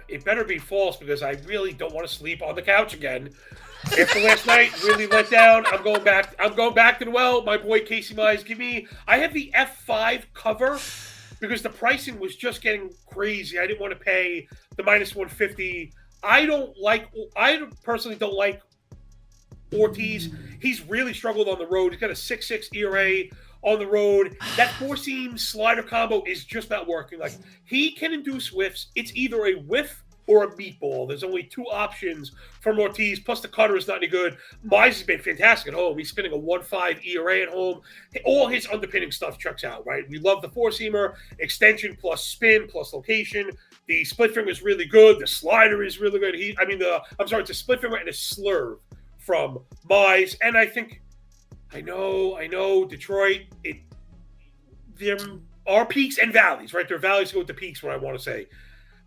It better be false because I really don't want to sleep on the couch again. After last night, really let down. I'm going back to the well. My boy Casey Mize, I have the F5 cover because the pricing was just getting crazy. I didn't want to pay the -150. I personally don't like Ortiz. He's really struggled on the road. He's got a 6.6 ERA on the road. That 4-seam slider combo is just not working. Like, he can induce whiffs. It's either a whiff or a meatball. There's only 2 options from Ortiz, plus the cutter is not any good. Mize has been fantastic at home. He's spinning a 1.5 ERA at home. All his underpinning stuff checks out, right? We love the 4-seamer, extension plus spin plus location. The split finger is really good. The slider is really good. It's a split finger and a slurve from Mize. And I know, Detroit, there are peaks and valleys, right? There are valleys go with the peaks, what I want to say.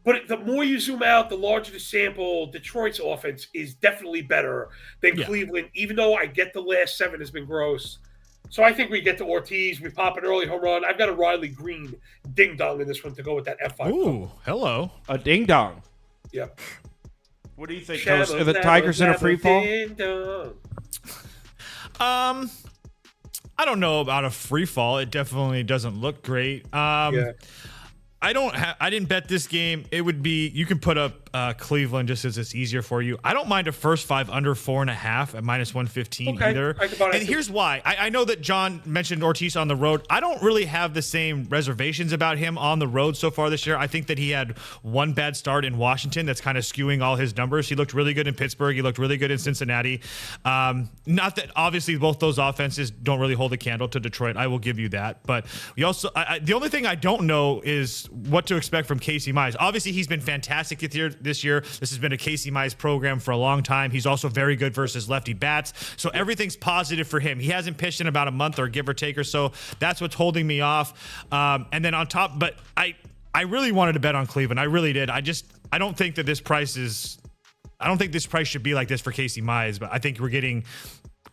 But the more you zoom out, the larger the sample. Detroit's offense is definitely better than Cleveland, even though I get the last 7 has been gross. So I think we get to Ortiz. We pop an early home run. I've got a Riley Green ding-dong in this one to go with that F5. Ooh, hello. A ding-dong. Yep. What do you think? Are the Tigers in a free fall? I don't know about a free fall. It definitely doesn't look great. I didn't bet this game. It would be, you can put up Cleveland just as it's easier for you. I don't mind a first 5 under 4.5 at -115 either. And here's why. I know that John mentioned Ortiz on the road. I don't really have the same reservations about him on the road so far this year. I think that he had one bad start in Washington that's kind of skewing all his numbers. He looked really good in Pittsburgh. He looked really good in Cincinnati. Not that obviously both those offenses don't really hold a candle to Detroit. I will give you that. But we also, the only thing I don't know is what to expect from Casey Mize. Obviously, he's been fantastic this year. This has been a Casey Mize program for a long time. He's also very good versus lefty bats. So everything's positive for him. He hasn't pitched in about a month or give or take or so. That's what's holding me off. And then on top, but I really wanted to bet on Cleveland. I really did. I don't think that this price should be like this for Casey Mize, but I think we're getting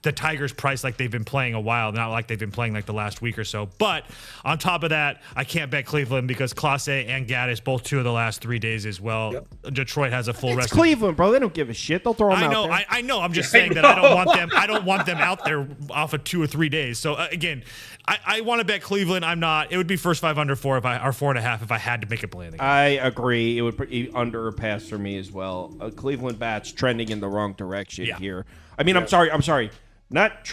the Tigers price like they've been playing a while, not like they've been playing like the last week or so. But on top of that, I can't bet Cleveland because Clase and Gaddis, both 2 of the last 3 days as well. Yep. Detroit has a full rest. It's Cleveland, bro. They don't give a shit. They'll throw them out there. I know. I'm just saying that I don't want them out there off of 2 or 3 days. So again, I want to bet Cleveland. I'm not. It would be first 5 under 4 or 4.5 if I had to make a play in the game. I agree. It would be under a pass for me as well. Cleveland bats trending in the wrong direction here. I mean, I'm sorry. Not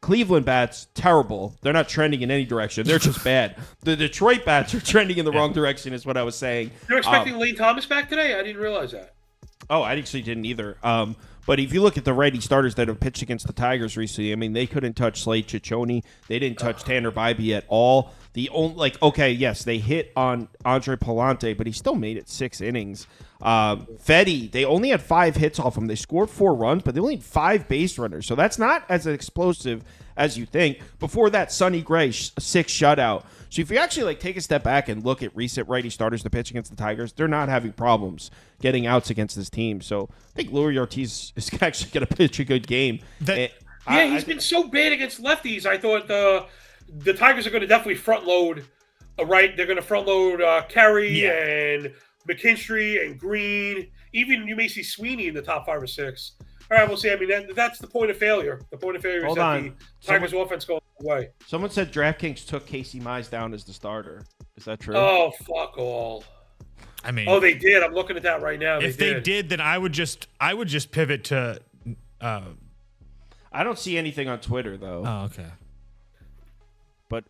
Cleveland bats, terrible. They're not trending in any direction. They're just bad. The Detroit bats are trending in the wrong direction is what I was saying. You're expecting Lane Thomas back today? I didn't realize that. Oh, I actually didn't either. But if you look at the righty starters that have pitched against the Tigers recently, I mean, they couldn't touch Slade Ciccone. They didn't touch Tanner Bybee at all. Yes, they hit on Andre Palante, but he still made it 6 innings. Fetty, they only had 5 hits off him. They scored 4 runs, but they only had 5 base runners. So that's not as explosive as you think. Before that, Sonny Gray, 6 shutout. So if you actually take a step back and look at recent righty starters to pitch against the Tigers, they're not having problems getting outs against this team. So I think Luis Ortiz is actually going to pitch a good game. He's been so bad against lefties. I thought the Tigers are going to definitely front load. Right, they're going to front load Kerry and McKinstry and Green. Even you may see Sweeney in the top 5 or 6. All right, we'll see. I mean, that's the point of failure. The point of failure is that the Tigers' offense goes away. Someone said DraftKings took Casey Mize down as the starter. Is that true? Oh, fuck all. I mean, they did. I'm looking at that right now. If they did, then I would just pivot to. I don't see anything on Twitter though. Oh, okay. But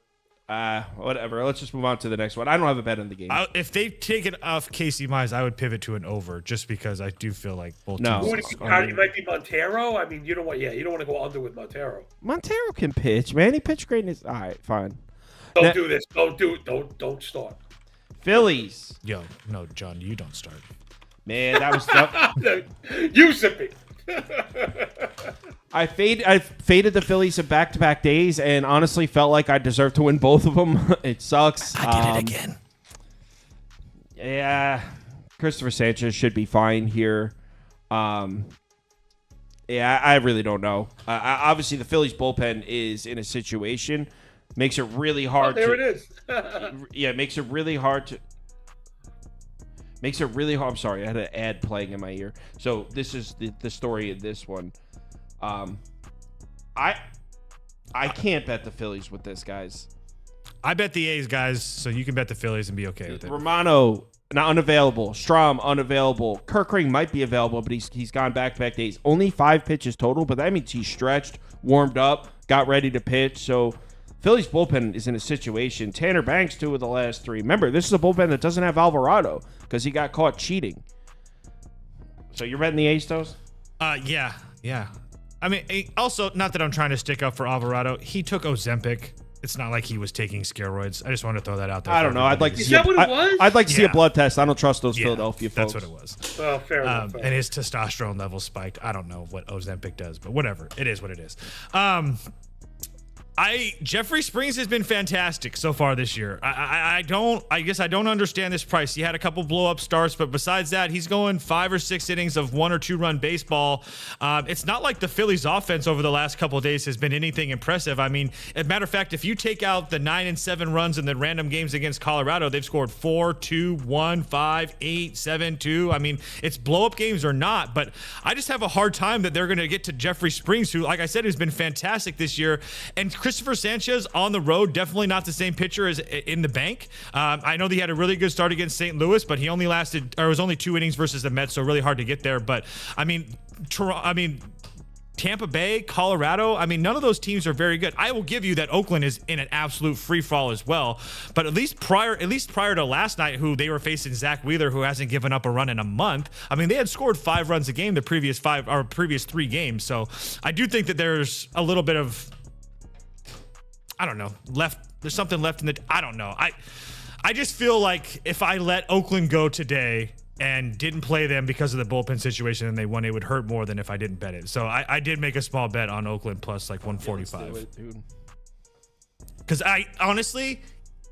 whatever. Let's just move on to the next one. I don't have a bet in the game. If they take it off Casey Mize, I would pivot to an over, just because I do feel like both teams. It might be Montero. I mean, you don't want to go under with Montero. Montero can pitch, man. He pitched great. All right, fine. Don't do this. Don't do it. Don't start. Phillies. Yo, no, John, you don't start. Man, that was tough. You zippy. I faded the Phillies in back-to-back days, and honestly felt like I deserved to win both of them. It sucks. I did it again. Yeah, Christopher Sanchez should be fine here. I really don't know. Obviously, the Phillies bullpen is in a situation makes it really hard. It is. Yeah, makes it really hard to. Makes it really hard. I'm sorry, I had an ad playing in my ear. So this is the story of this one. I can't bet the Phillies with this, guys. I bet the A's, guys, so you can bet the Phillies and be okay with it. Romano, not unavailable. Strahm, unavailable. Kerkering might be available, but he's gone back-to-back days. Only 5 pitches total, but that means he stretched, warmed up, got ready to pitch. So Phillies bullpen is in a situation. Tanner Banks, 2 of the last 3. Remember, this is a bullpen that doesn't have Alvarado because he got caught cheating. So you're betting the A's, Toes? Yeah. I mean, also, not that I'm trying to stick up for Alvarado. He took Ozempic. It's not like he was taking steroids. I just want to throw that out there. I don't know. I'd like to see. Is that what it was? I'd like to see a blood test. I don't trust those Philadelphia folks. That's what it was. Well, fair enough. And his testosterone levels spiked. I don't know what Ozempic does, but whatever. It is what it is. Jeffrey Springs has been fantastic so far this year. I guess I don't understand this price. He had a couple blow-up starts, but besides that, he's going 5 or 6 innings of 1 or 2 run baseball. It's not like the Phillies offense over the last couple of days has been anything impressive. I mean, as a matter of fact, if you take out the 9 and 7 runs in the random games against Colorado, they've scored 4, 2, 1, 5, 8, 7, 2. I mean, it's blow-up games or not, but I just have a hard time that they're going to get to Jeffrey Springs, who, like I said, has been fantastic this year. And Christopher Sanchez on the road, definitely not the same pitcher as in the bank. I know that he had a really good start against St. Louis, but he only was only 2 innings versus the Mets, so really hard to get there. But I mean, Tampa Bay, Colorado, I mean, none of those teams are very good. I will give you that Oakland is in an absolute free fall as well. But at least prior to last night, who they were facing Zach Wheeler, who hasn't given up a run in a month. I mean, they had scored 5 runs a game the previous 3 games. So I do think that there's a little bit of, I don't know, there's something left in the, I don't know. I just feel like if I let Oakland go today and didn't play them because of the bullpen situation and they won, it would hurt more than if I didn't bet it. So I did make a small bet on Oakland plus like 145. Because honestly,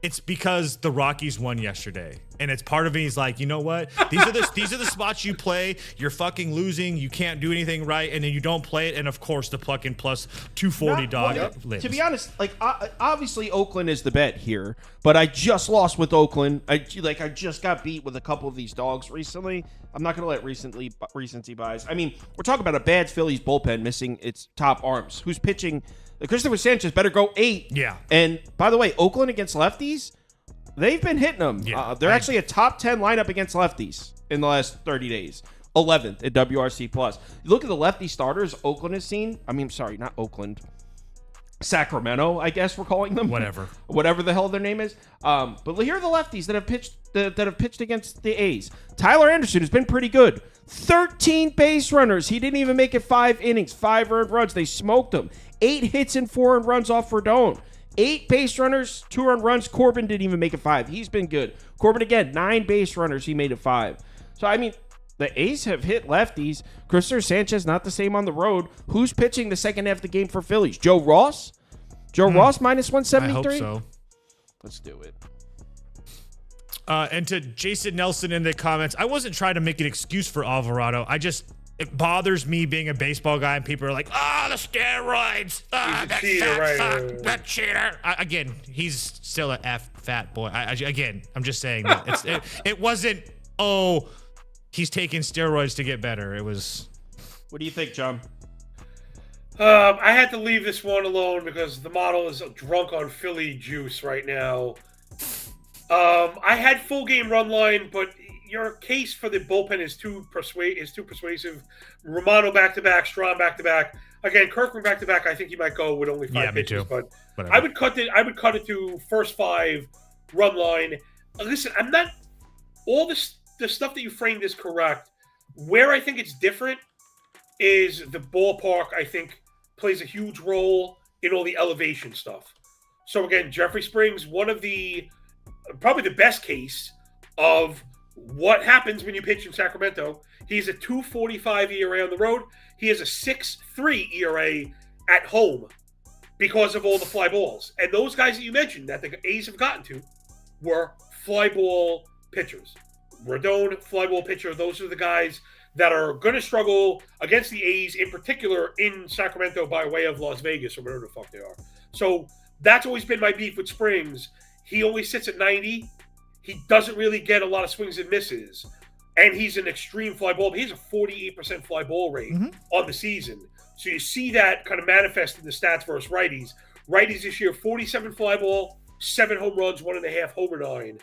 it's because the Rockies won yesterday. And it's part of me is like, you know what? These are the spots you play. You're fucking losing. You can't do anything right. And then you don't play it. And of course, the plucking plus 240 wins. To be honest, like obviously Oakland is the bet here, but I just lost with Oakland. I just got beat with a couple of these dogs recently. I'm not going to let recency bias. I mean, we're talking about a bad Phillies bullpen missing its top arms. Who's pitching? Christopher Sanchez better go 8. Yeah. And by the way, Oakland against lefties, they've been hitting them. Yeah, they're actually a top 10 lineup against lefties in the last 30 days. 11th at WRC+. You look at the lefty starters Oakland has seen. I mean, sorry, not Oakland. Sacramento, I guess we're calling them. Whatever the hell their name is. But here are the lefties that have pitched against the A's. Tyler Anderson has been pretty good. 13 base runners. He didn't even make it 5 innings, 5 earned runs. They smoked him. 8 hits and 4 earned runs off Verdone. 8 base runners, 2 earned runs. Corbin didn't even make it 5. He's been good. Corbin again, 9 base runners. He made it 5. So, I mean, the A's have hit lefties. Christopher Sanchez, not the same on the road. Who's pitching the second half of the game for Phillies? Joe Ross? Ross minus 173? I hope so. Let's do it. And to Jason Nelson in the comments, I wasn't trying to make an excuse for Alvarado. It bothers me being a baseball guy and people are like, the steroids. That that cheater. Again, he's still a fat boy. I'm just saying that it wasn't, he's taking steroids to get better. It was. What do you think, John? I had to leave this one alone because the model is drunk on Philly juice right now. I had full game run line, but your case for the bullpen is too persuasive. Romano back-to-back, Strahm back-to-back. Again, Kirkman back-to-back, I think he might go with only 5 pitches. Me too. But whatever. I would cut it to first 5 run line. Listen, I'm not all the stuff that you framed is correct. Where I think it's different is the ballpark, I think, plays a huge role in all the elevation stuff. So again, Jeffrey Springs, one of probably the best case of what happens when you pitch in Sacramento. He's a 2.45 ERA on the road. He has a 6.3 ERA at home because of all the fly balls. And those guys that you mentioned that the A's have gotten to were fly ball pitchers. Rodon, fly ball pitcher. Those are the guys that are going to struggle against the A's, in particular in Sacramento by way of Las Vegas or whatever the fuck they are. So that's always been my beef with Springs. He only sits at 90. He doesn't really get a lot of swings and misses. And he's an extreme fly ball. He has a 48% fly ball rate on the season. So you see that kind of manifest in the stats versus righties. Righties this year, 47 fly ball, 7 home runs, 1.5 homer 9.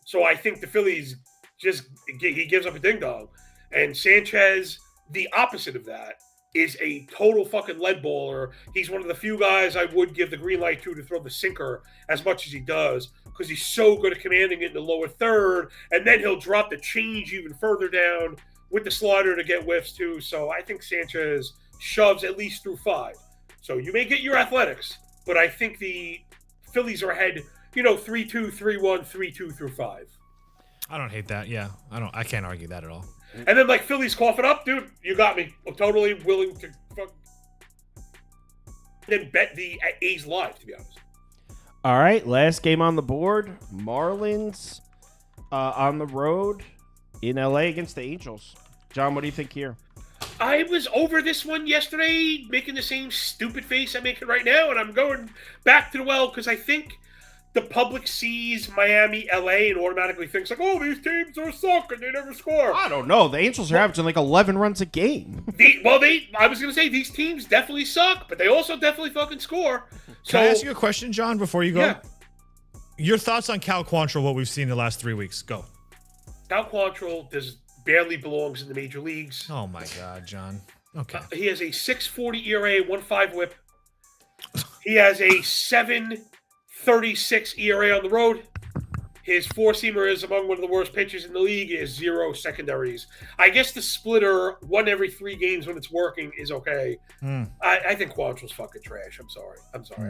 So I think the Phillies he gives up a ding dong. And Sanchez, the opposite of that, is a total fucking lead baller. He's one of the few guys I would give the green light to throw the sinker as much as he does because he's so good at commanding it in the lower third, and then he'll drop the change even further down with the slider to get whiffs too. So I think Sanchez shoves at least through 5. So you may get your athletics, but I think the Phillies are ahead, 3-2, 3-1, 3-2 through 5. I don't hate that. Yeah, I can't argue that at all. And then, Phillies coughing up, dude, you got me. I'm totally willing to then bet the A's live, to be honest. All right, last game on the board. Marlins on the road in LA against the Angels. John, what do you think here? I was over this one yesterday, making the same stupid face I'm making right now, and I'm going back to the well because I think the public sees Miami, LA, and automatically thinks like, oh, these teams are suck and they never score. I don't know. The Angels are averaging like 11 runs a game. I was going to say these teams definitely suck, but they also definitely fucking score. Can I ask you a question, John, before you go? Yeah. Your thoughts on Cal Quantrill, what we've seen in the last 3 weeks? Go. Cal Quantrill barely belongs in the major leagues. Oh, my God, John. Okay. He has a 6.40 ERA, 1.5 whip. He has a 7.36 ERA on the road. His four-seamer is among one of the worst pitchers in the league. He has 0 secondaries. I guess the splitter, 1 every 3 games when it's working, is okay. I think Quantrill's fucking trash. I'm sorry.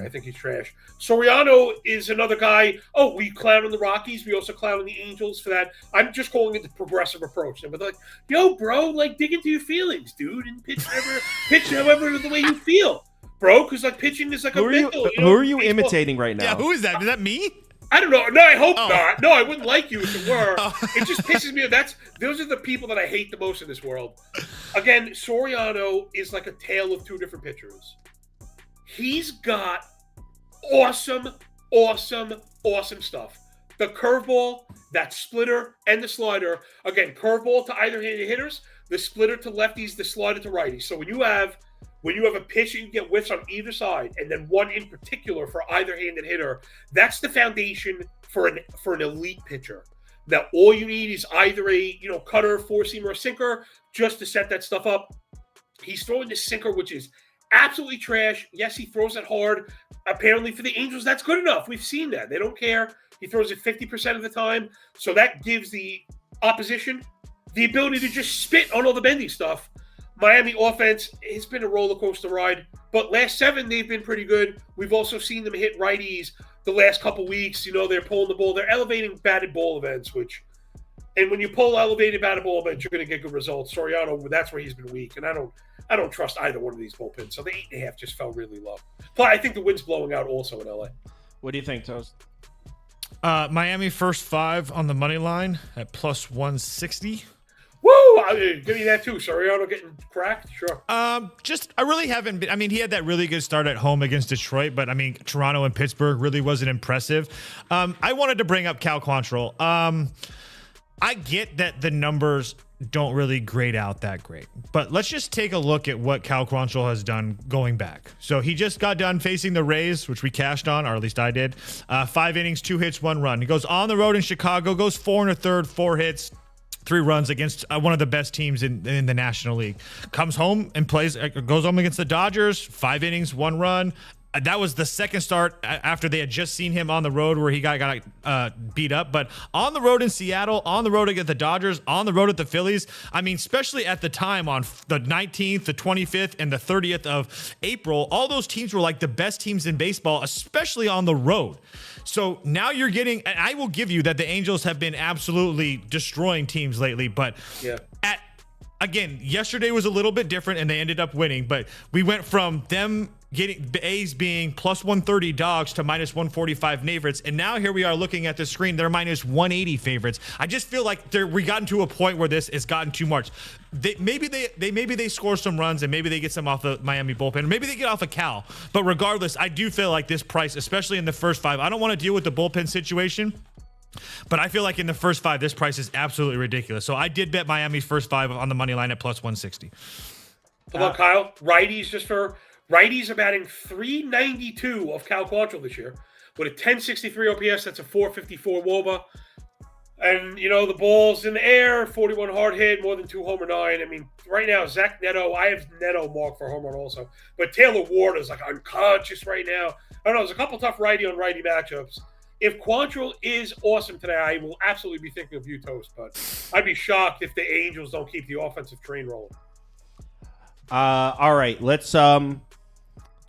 I think he's trash. Soriano is another guy. Oh, we clown on the Rockies. We also clown on the Angels for that. I'm just calling it the progressive approach. But like, yo, bro, like dig into your feelings, dude, and pitch however the way you feel, bro. Because like pitching is like a mental. Who are you imitating right now? Yeah, who is that? Is that me? I don't know. No, I hope not. No, I wouldn't like you if it were. It just pisses me off. Those are the people that I hate the most in this world. Again, Soriano is like a tale of 2 different pitchers. He's got awesome stuff. The curveball, that splitter, and the slider. Again, curveball to either-handed hitters, the splitter to lefties, the slider to righties. So when you have a pitch and you get whiffs on either side, and then one in particular for either-handed hitter, that's the foundation for an elite pitcher. Now, all you need is either a cutter, four-seamer, or sinker just to set that stuff up. He's throwing this sinker, which is absolutely trash. Yes, he throws it hard. Apparently, for the Angels, that's good enough. We've seen that. They don't care. He throws it 50% of the time, so that gives the opposition the ability to just spit on all the bendy stuff. Miami offense has been a roller coaster ride, but last 7 they've been pretty good. We've also seen them hit righties the last couple weeks. They're pulling the ball. They're elevating batted ball events, and when you pull elevated batted ball events, you're going to get good results. Soriano, that's where he's been weak, and I don't trust either one of these bullpens. So the 8.5 just fell really low. But I think the wind's blowing out also in LA. What do you think, Toast? Miami first 5 on the money line at plus 160. Woo! Give me that too. Soriano getting cracked? Sure. I really haven't been. I mean, he had that really good start at home against Detroit, but I mean, Toronto and Pittsburgh really wasn't impressive. I wanted to bring up Cal Quantrill. I get that the numbers don't really grade out that great, but let's just take a look at what Cal Quantrill has done going back. So he just got done facing the Rays, which we cashed on, or at least I did. 5 innings, 2 hits, 1 run. He goes on the road in Chicago, goes 4 1/3, 4 hits, 3 runs against one of the best teams in the National League. Comes home and goes home against the Dodgers, 5 innings, 1 run. That was the second start after they had just seen him on the road where he got beat up. But on the road in Seattle, on the road against the Dodgers, on the road at the Phillies, I mean, especially at the time on the 19th, the 25th, and the 30th of April, all those teams were like the best teams in baseball, especially on the road. So now you're getting, and I will give you that the Angels have been absolutely destroying teams lately, but again, yesterday was a little bit different and they ended up winning, but we went from them getting the A's being plus 130 dogs to minus 145 favorites, and now here we are looking at the screen, they're minus 180 favorites. I just feel like we gotten to a point where this has gotten too much. Maybe they score some runs and maybe they get some off the Miami bullpen, or maybe they get off of Cal. But regardless, I do feel like this price, especially in the first 5, I don't want to deal with the bullpen situation. But I feel like in the first 5, this price is absolutely ridiculous. So I did bet Miami's first 5 on the money line at plus 160. Hold on, Kyle. Righties are batting .392 of Cal Quantrill this year with a 1063 OPS. That's a 454 WOBA. And, the ball's in the air, 41 hard hit, more than 2 home or 9. I mean, right now, Zach Neto, I have Neto marked for a home run also. But Taylor Ward is like unconscious right now. I don't know, there's a couple tough righty-on-righty matchups. If Quantrill is awesome today, I will absolutely be thinking of you, Toast. But I'd be shocked if the Angels don't keep the offensive train rolling. All right, let's I'm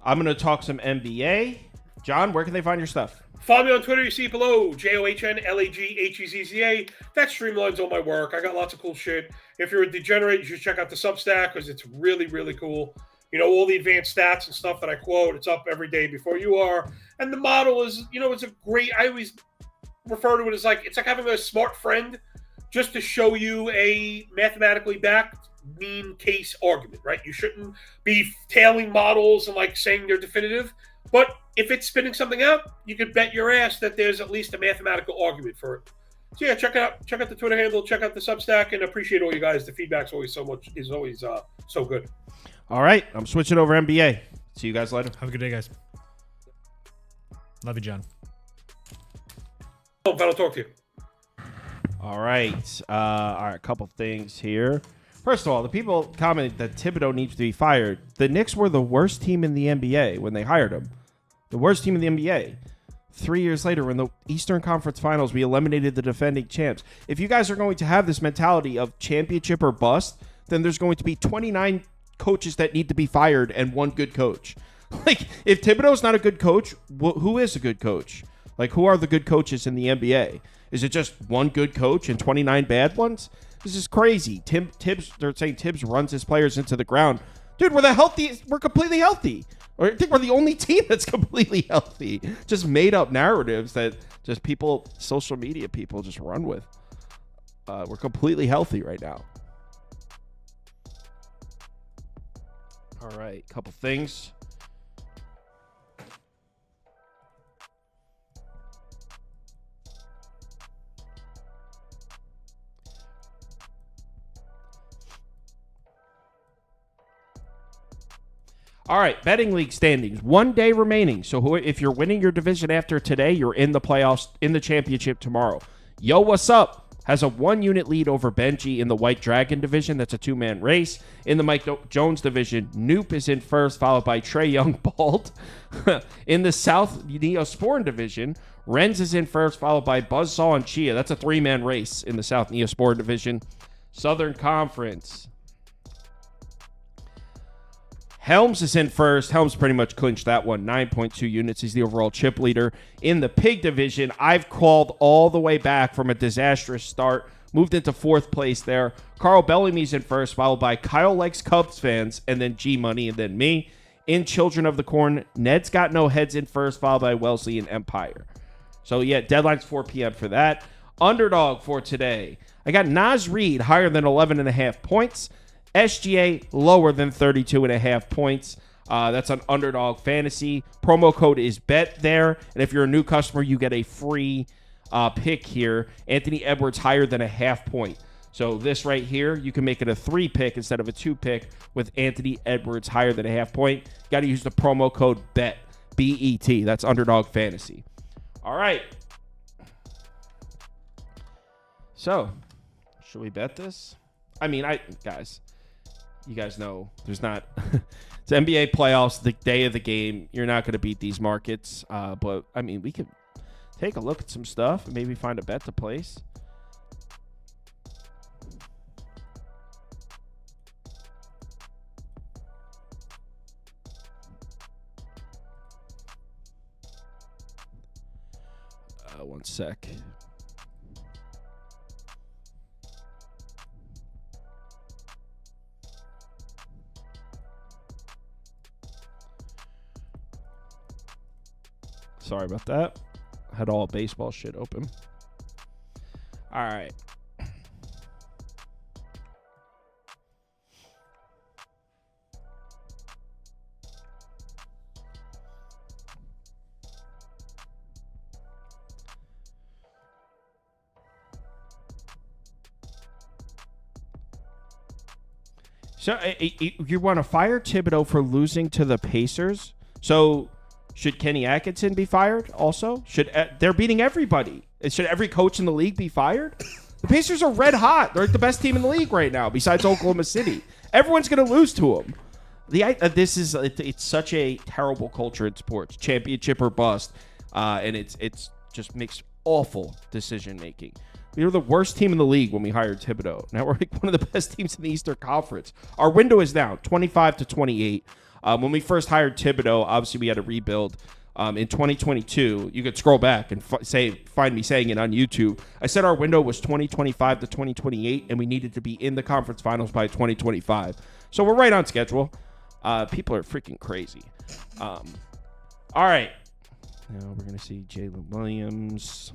going to talk some NBA. John, where can they find your stuff? Follow me on Twitter. You see it below. JOHNLAGHEZZA. That streamlines all my work. I got lots of cool shit. If you're a degenerate, you should check out the Substack because it's really, really cool. All the advanced stats and stuff that I quote, it's up every day before you are. And the model is, it's a great, I always refer to it as it's like having a smart friend just to show you a mathematically backed mean case argument, right? You shouldn't be tailing models and saying they're definitive. But if it's spitting something out, you could bet your ass that there's at least a mathematical argument for it. So yeah, check it out. Check out the Twitter handle. Check out the Substack, and appreciate all you guys. The feedback's always so good. All right, I'm switching over NBA. See you guys later. Have a good day, guys. Love you, John. Oh, I'll talk to you. All right. A couple things here. First of all, the people commented that Thibodeau needs to be fired. The Knicks were the worst team in the NBA when they hired him. The worst team in the NBA. 3 years later, in the Eastern Conference Finals, we eliminated the defending champs. If you guys are going to have this mentality of championship or bust, then there's going to be 29 coaches that need to be fired and one good coach. Like, if Thibodeau's not a good coach, who is a good coach? Like, who are the good coaches in the NBA? Is it just one good coach and 29 bad ones? This is crazy. Tibbs, they're saying Tibbs runs his players into the ground. Dude, we're completely healthy. Or I think we're the only team that's completely healthy. Just made up narratives that just people, social media people just run with. We're completely healthy right now. All right, couple things. All right, betting league standings. 1 day remaining. So if you're winning your division after today, you're in the playoffs, in the championship tomorrow. Yo, what's up? Has a 1-unit lead over Benji in the White Dragon division. That's a 2-man race. In the Mike Jones division, Noop is in first, followed by Trey Young Bald. In the South Neosporin division, Renz is in first, followed by Buzzsaw and Chia. That's a 3-man race in the South Neosporin division. Southern Conference. Helms is in first. Helms pretty much clinched that one. 9.2 units. He's the overall chip leader. In the Pig division, I've crawled all the way back from a disastrous start. Moved into 4th place there. Carl Bellamy's in first, followed by Kyle Likes Cubs fans, and then G Money, and then me. In Children of the Corn, Ned's Got No Heads in first, followed by Wellesley and Empire. So, yeah, deadline's 4 p.m. for that. Underdog for today. I got Naz Reid higher than 11.5 points. SGA lower than 32.5 points. That's on Underdog Fantasy. Promo code is BET there. And if you're a new customer, you get a free pick here. Anthony Edwards higher than a half point. So this right here, you can make it a 3 pick instead of a 2 pick with Anthony Edwards higher than a half point. Got to use the promo code BET. B-E-T. That's Underdog Fantasy. All right. So, should we bet this? I mean, guys, you guys know there's not it's NBA playoffs, the day of the game. You're not going to beat these markets. But I mean, we could take a look at some stuff and maybe find a bet to place. One sec. Sorry about that. Had all baseball shit open. All right. So you want to fire Thibodeau for losing to the Pacers? So should Kenny Atkinson be fired also? They're beating everybody. Should every coach in the league be fired? The Pacers are red hot. They're the best team in the league right now, besides Oklahoma City. Everyone's going to lose to them. It's such a terrible culture in sports, championship or bust, and it's just makes awful decision making. We were the worst team in the league when we hired Thibodeau. Now we're like one of the best teams in the Eastern Conference. Our window is down 25-28. When we first hired Thibodeau, obviously we had to rebuild. In 2022, you could scroll back and find me saying it on YouTube. I said our window was 2025 to 2028, and we needed to be in the conference finals by 2025. So we're right on schedule. People are freaking crazy. All right. Now we're going to see Jalen Williams.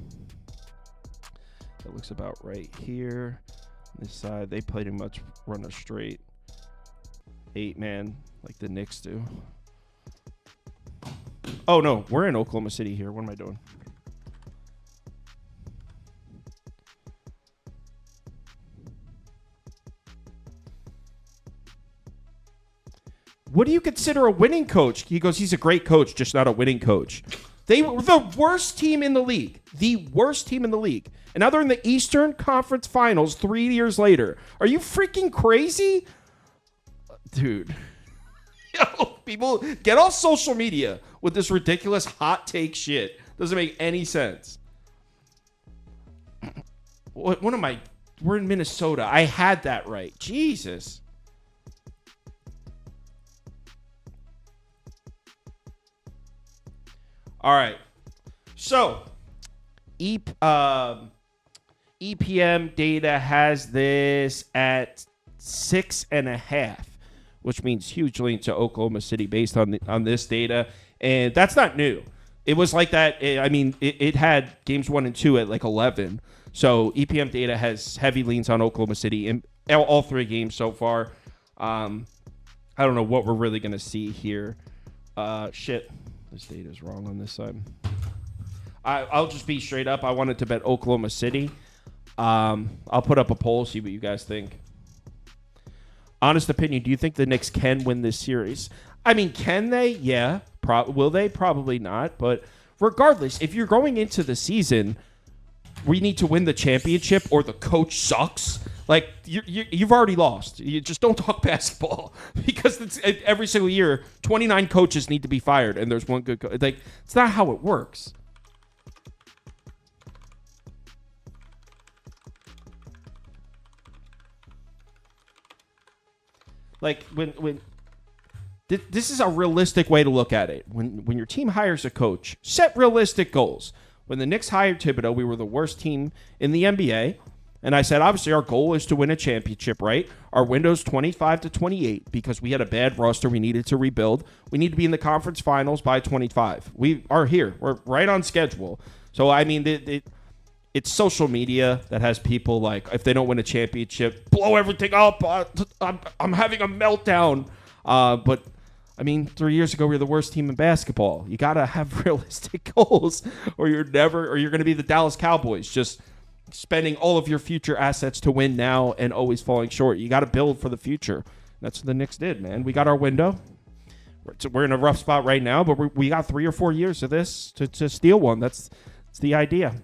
That looks about right here. This side, they pretty much run a straight 8-man like the Knicks do. Oh, no. We're in Oklahoma City here. What am I doing? What do you consider a winning coach? He goes, he's a great coach, just not a winning coach. They were the worst team in the league. The worst team in the league. And now they're in the Eastern Conference Finals 3 years later. Are you freaking crazy? Dude. Yo, people, get off social media with this ridiculous hot take shit. Doesn't make any sense. What am I? We're in Minnesota. I had that right. Jesus. All right. So, EPM data has this at 6.5, which means huge lean to Oklahoma City based on this data. And that's not new. It was like that. It had games 1 and 2 at like 11. So EPM data has heavy leans on Oklahoma City in all 3 games so far. I don't know what we're really going to see here. Shit. This data is wrong on this side. I'll just be straight up. I wanted to bet Oklahoma City. I'll put up a poll, see what you guys think. Honest opinion, do you think the Knicks can win this series? I mean, can they? Yeah. Will they? Probably not. But regardless, if you're going into the season, we need to win the championship or the coach sucks. Like, you've already lost. You just don't talk basketball because every single year, 29 coaches need to be fired and there's one good coach. Like, it's not how it works. Like, when this is a realistic way to look at it. When your team hires a coach, set realistic goals. When the Knicks hired Thibodeau, we were the worst team in the NBA. And I said, obviously, our goal is to win a championship, right? Our window's 25 to 28 because we had a bad roster we needed to rebuild. We need to be in the conference finals by 25. We are here. We're right on schedule. So, I mean, it's social media that has people like, if they don't win a championship, blow everything up. I'm having a meltdown. But, I mean, 3 years ago, we were the worst team in basketball. You got to have realistic goals or you're going to be the Dallas Cowboys. Just spending all of your future assets to win now and always falling short. You got to build for the future. That's what the Knicks did, man. We got our window. We're in a rough spot right now, but we got 3 or 4 years of this to steal one. That's the idea.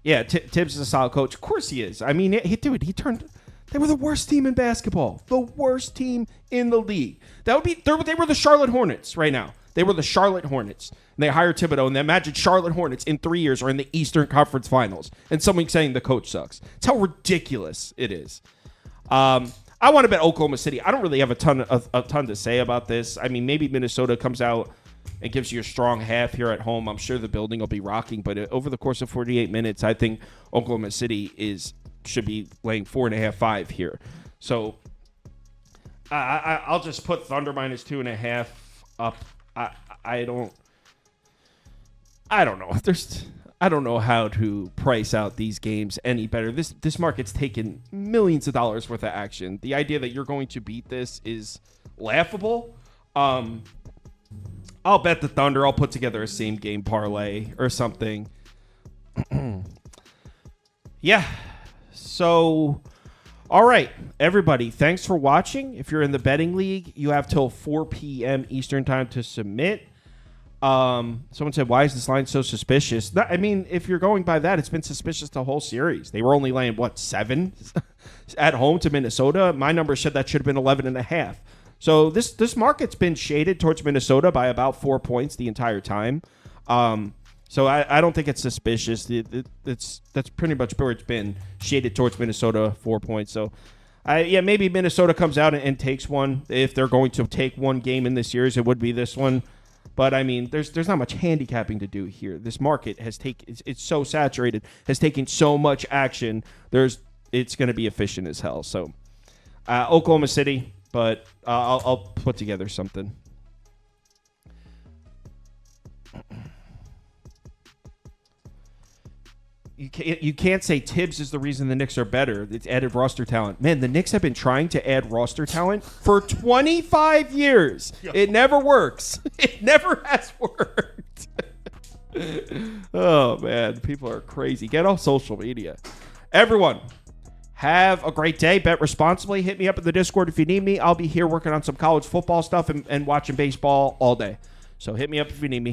Yeah, Tibbs is a solid coach. Of course he is. I mean, they were the worst team in basketball. The worst team in the league. They were the Charlotte Hornets right now. They were the Charlotte Hornets. And they hired Thibodeau, and they imagine Charlotte Hornets in 3 years are in the Eastern Conference Finals. And someone saying the coach sucks. It's how ridiculous it is. I want to bet Oklahoma City. I don't really have a ton to say about this. I mean, maybe Minnesota comes out and gives you a strong half here at home. I'm sure the building will be rocking. But over the course of 48 minutes, I think Oklahoma City should be laying 4.5, 5 here. So I'll just put Thunder minus 2.5 up. I don't know. I don't know how to price out these games any better. This market's taken millions of dollars worth of action. The idea that you're going to beat this is laughable. I'll bet the Thunder. I'll put together a same game parlay or something. Yeah. So, all right, everybody, thanks for watching. If you're in the betting league, you have till 4 p.m. Eastern time to submit. Someone said, why is this line so suspicious? I mean, if you're going by that, it's been suspicious the whole series. They were only laying, 7 at home to Minnesota? My number said that should have been 11.5. So this market's been shaded towards Minnesota by about 4 points the entire time. So I don't think it's suspicious. That's pretty much where it's been, shaded towards Minnesota, 4 points. So, maybe Minnesota comes out and takes one. If they're going to take one game in this series, it would be this one. But, I mean, there's not much handicapping to do here. This market it's so saturated, has taken so much action. It's going to be efficient as hell. So, Oklahoma City, but I'll put together something. you can't say Tibbs is the reason the Knicks are better. It's added roster talent. Man, the Knicks have been trying to add roster talent for 25 years. It never works. It never has worked. Oh, man. People are crazy. Get off social media. Everyone, have a great day. Bet responsibly. Hit me up in the Discord if you need me. I'll be here working on some college football stuff and watching baseball all day. So hit me up if you need me.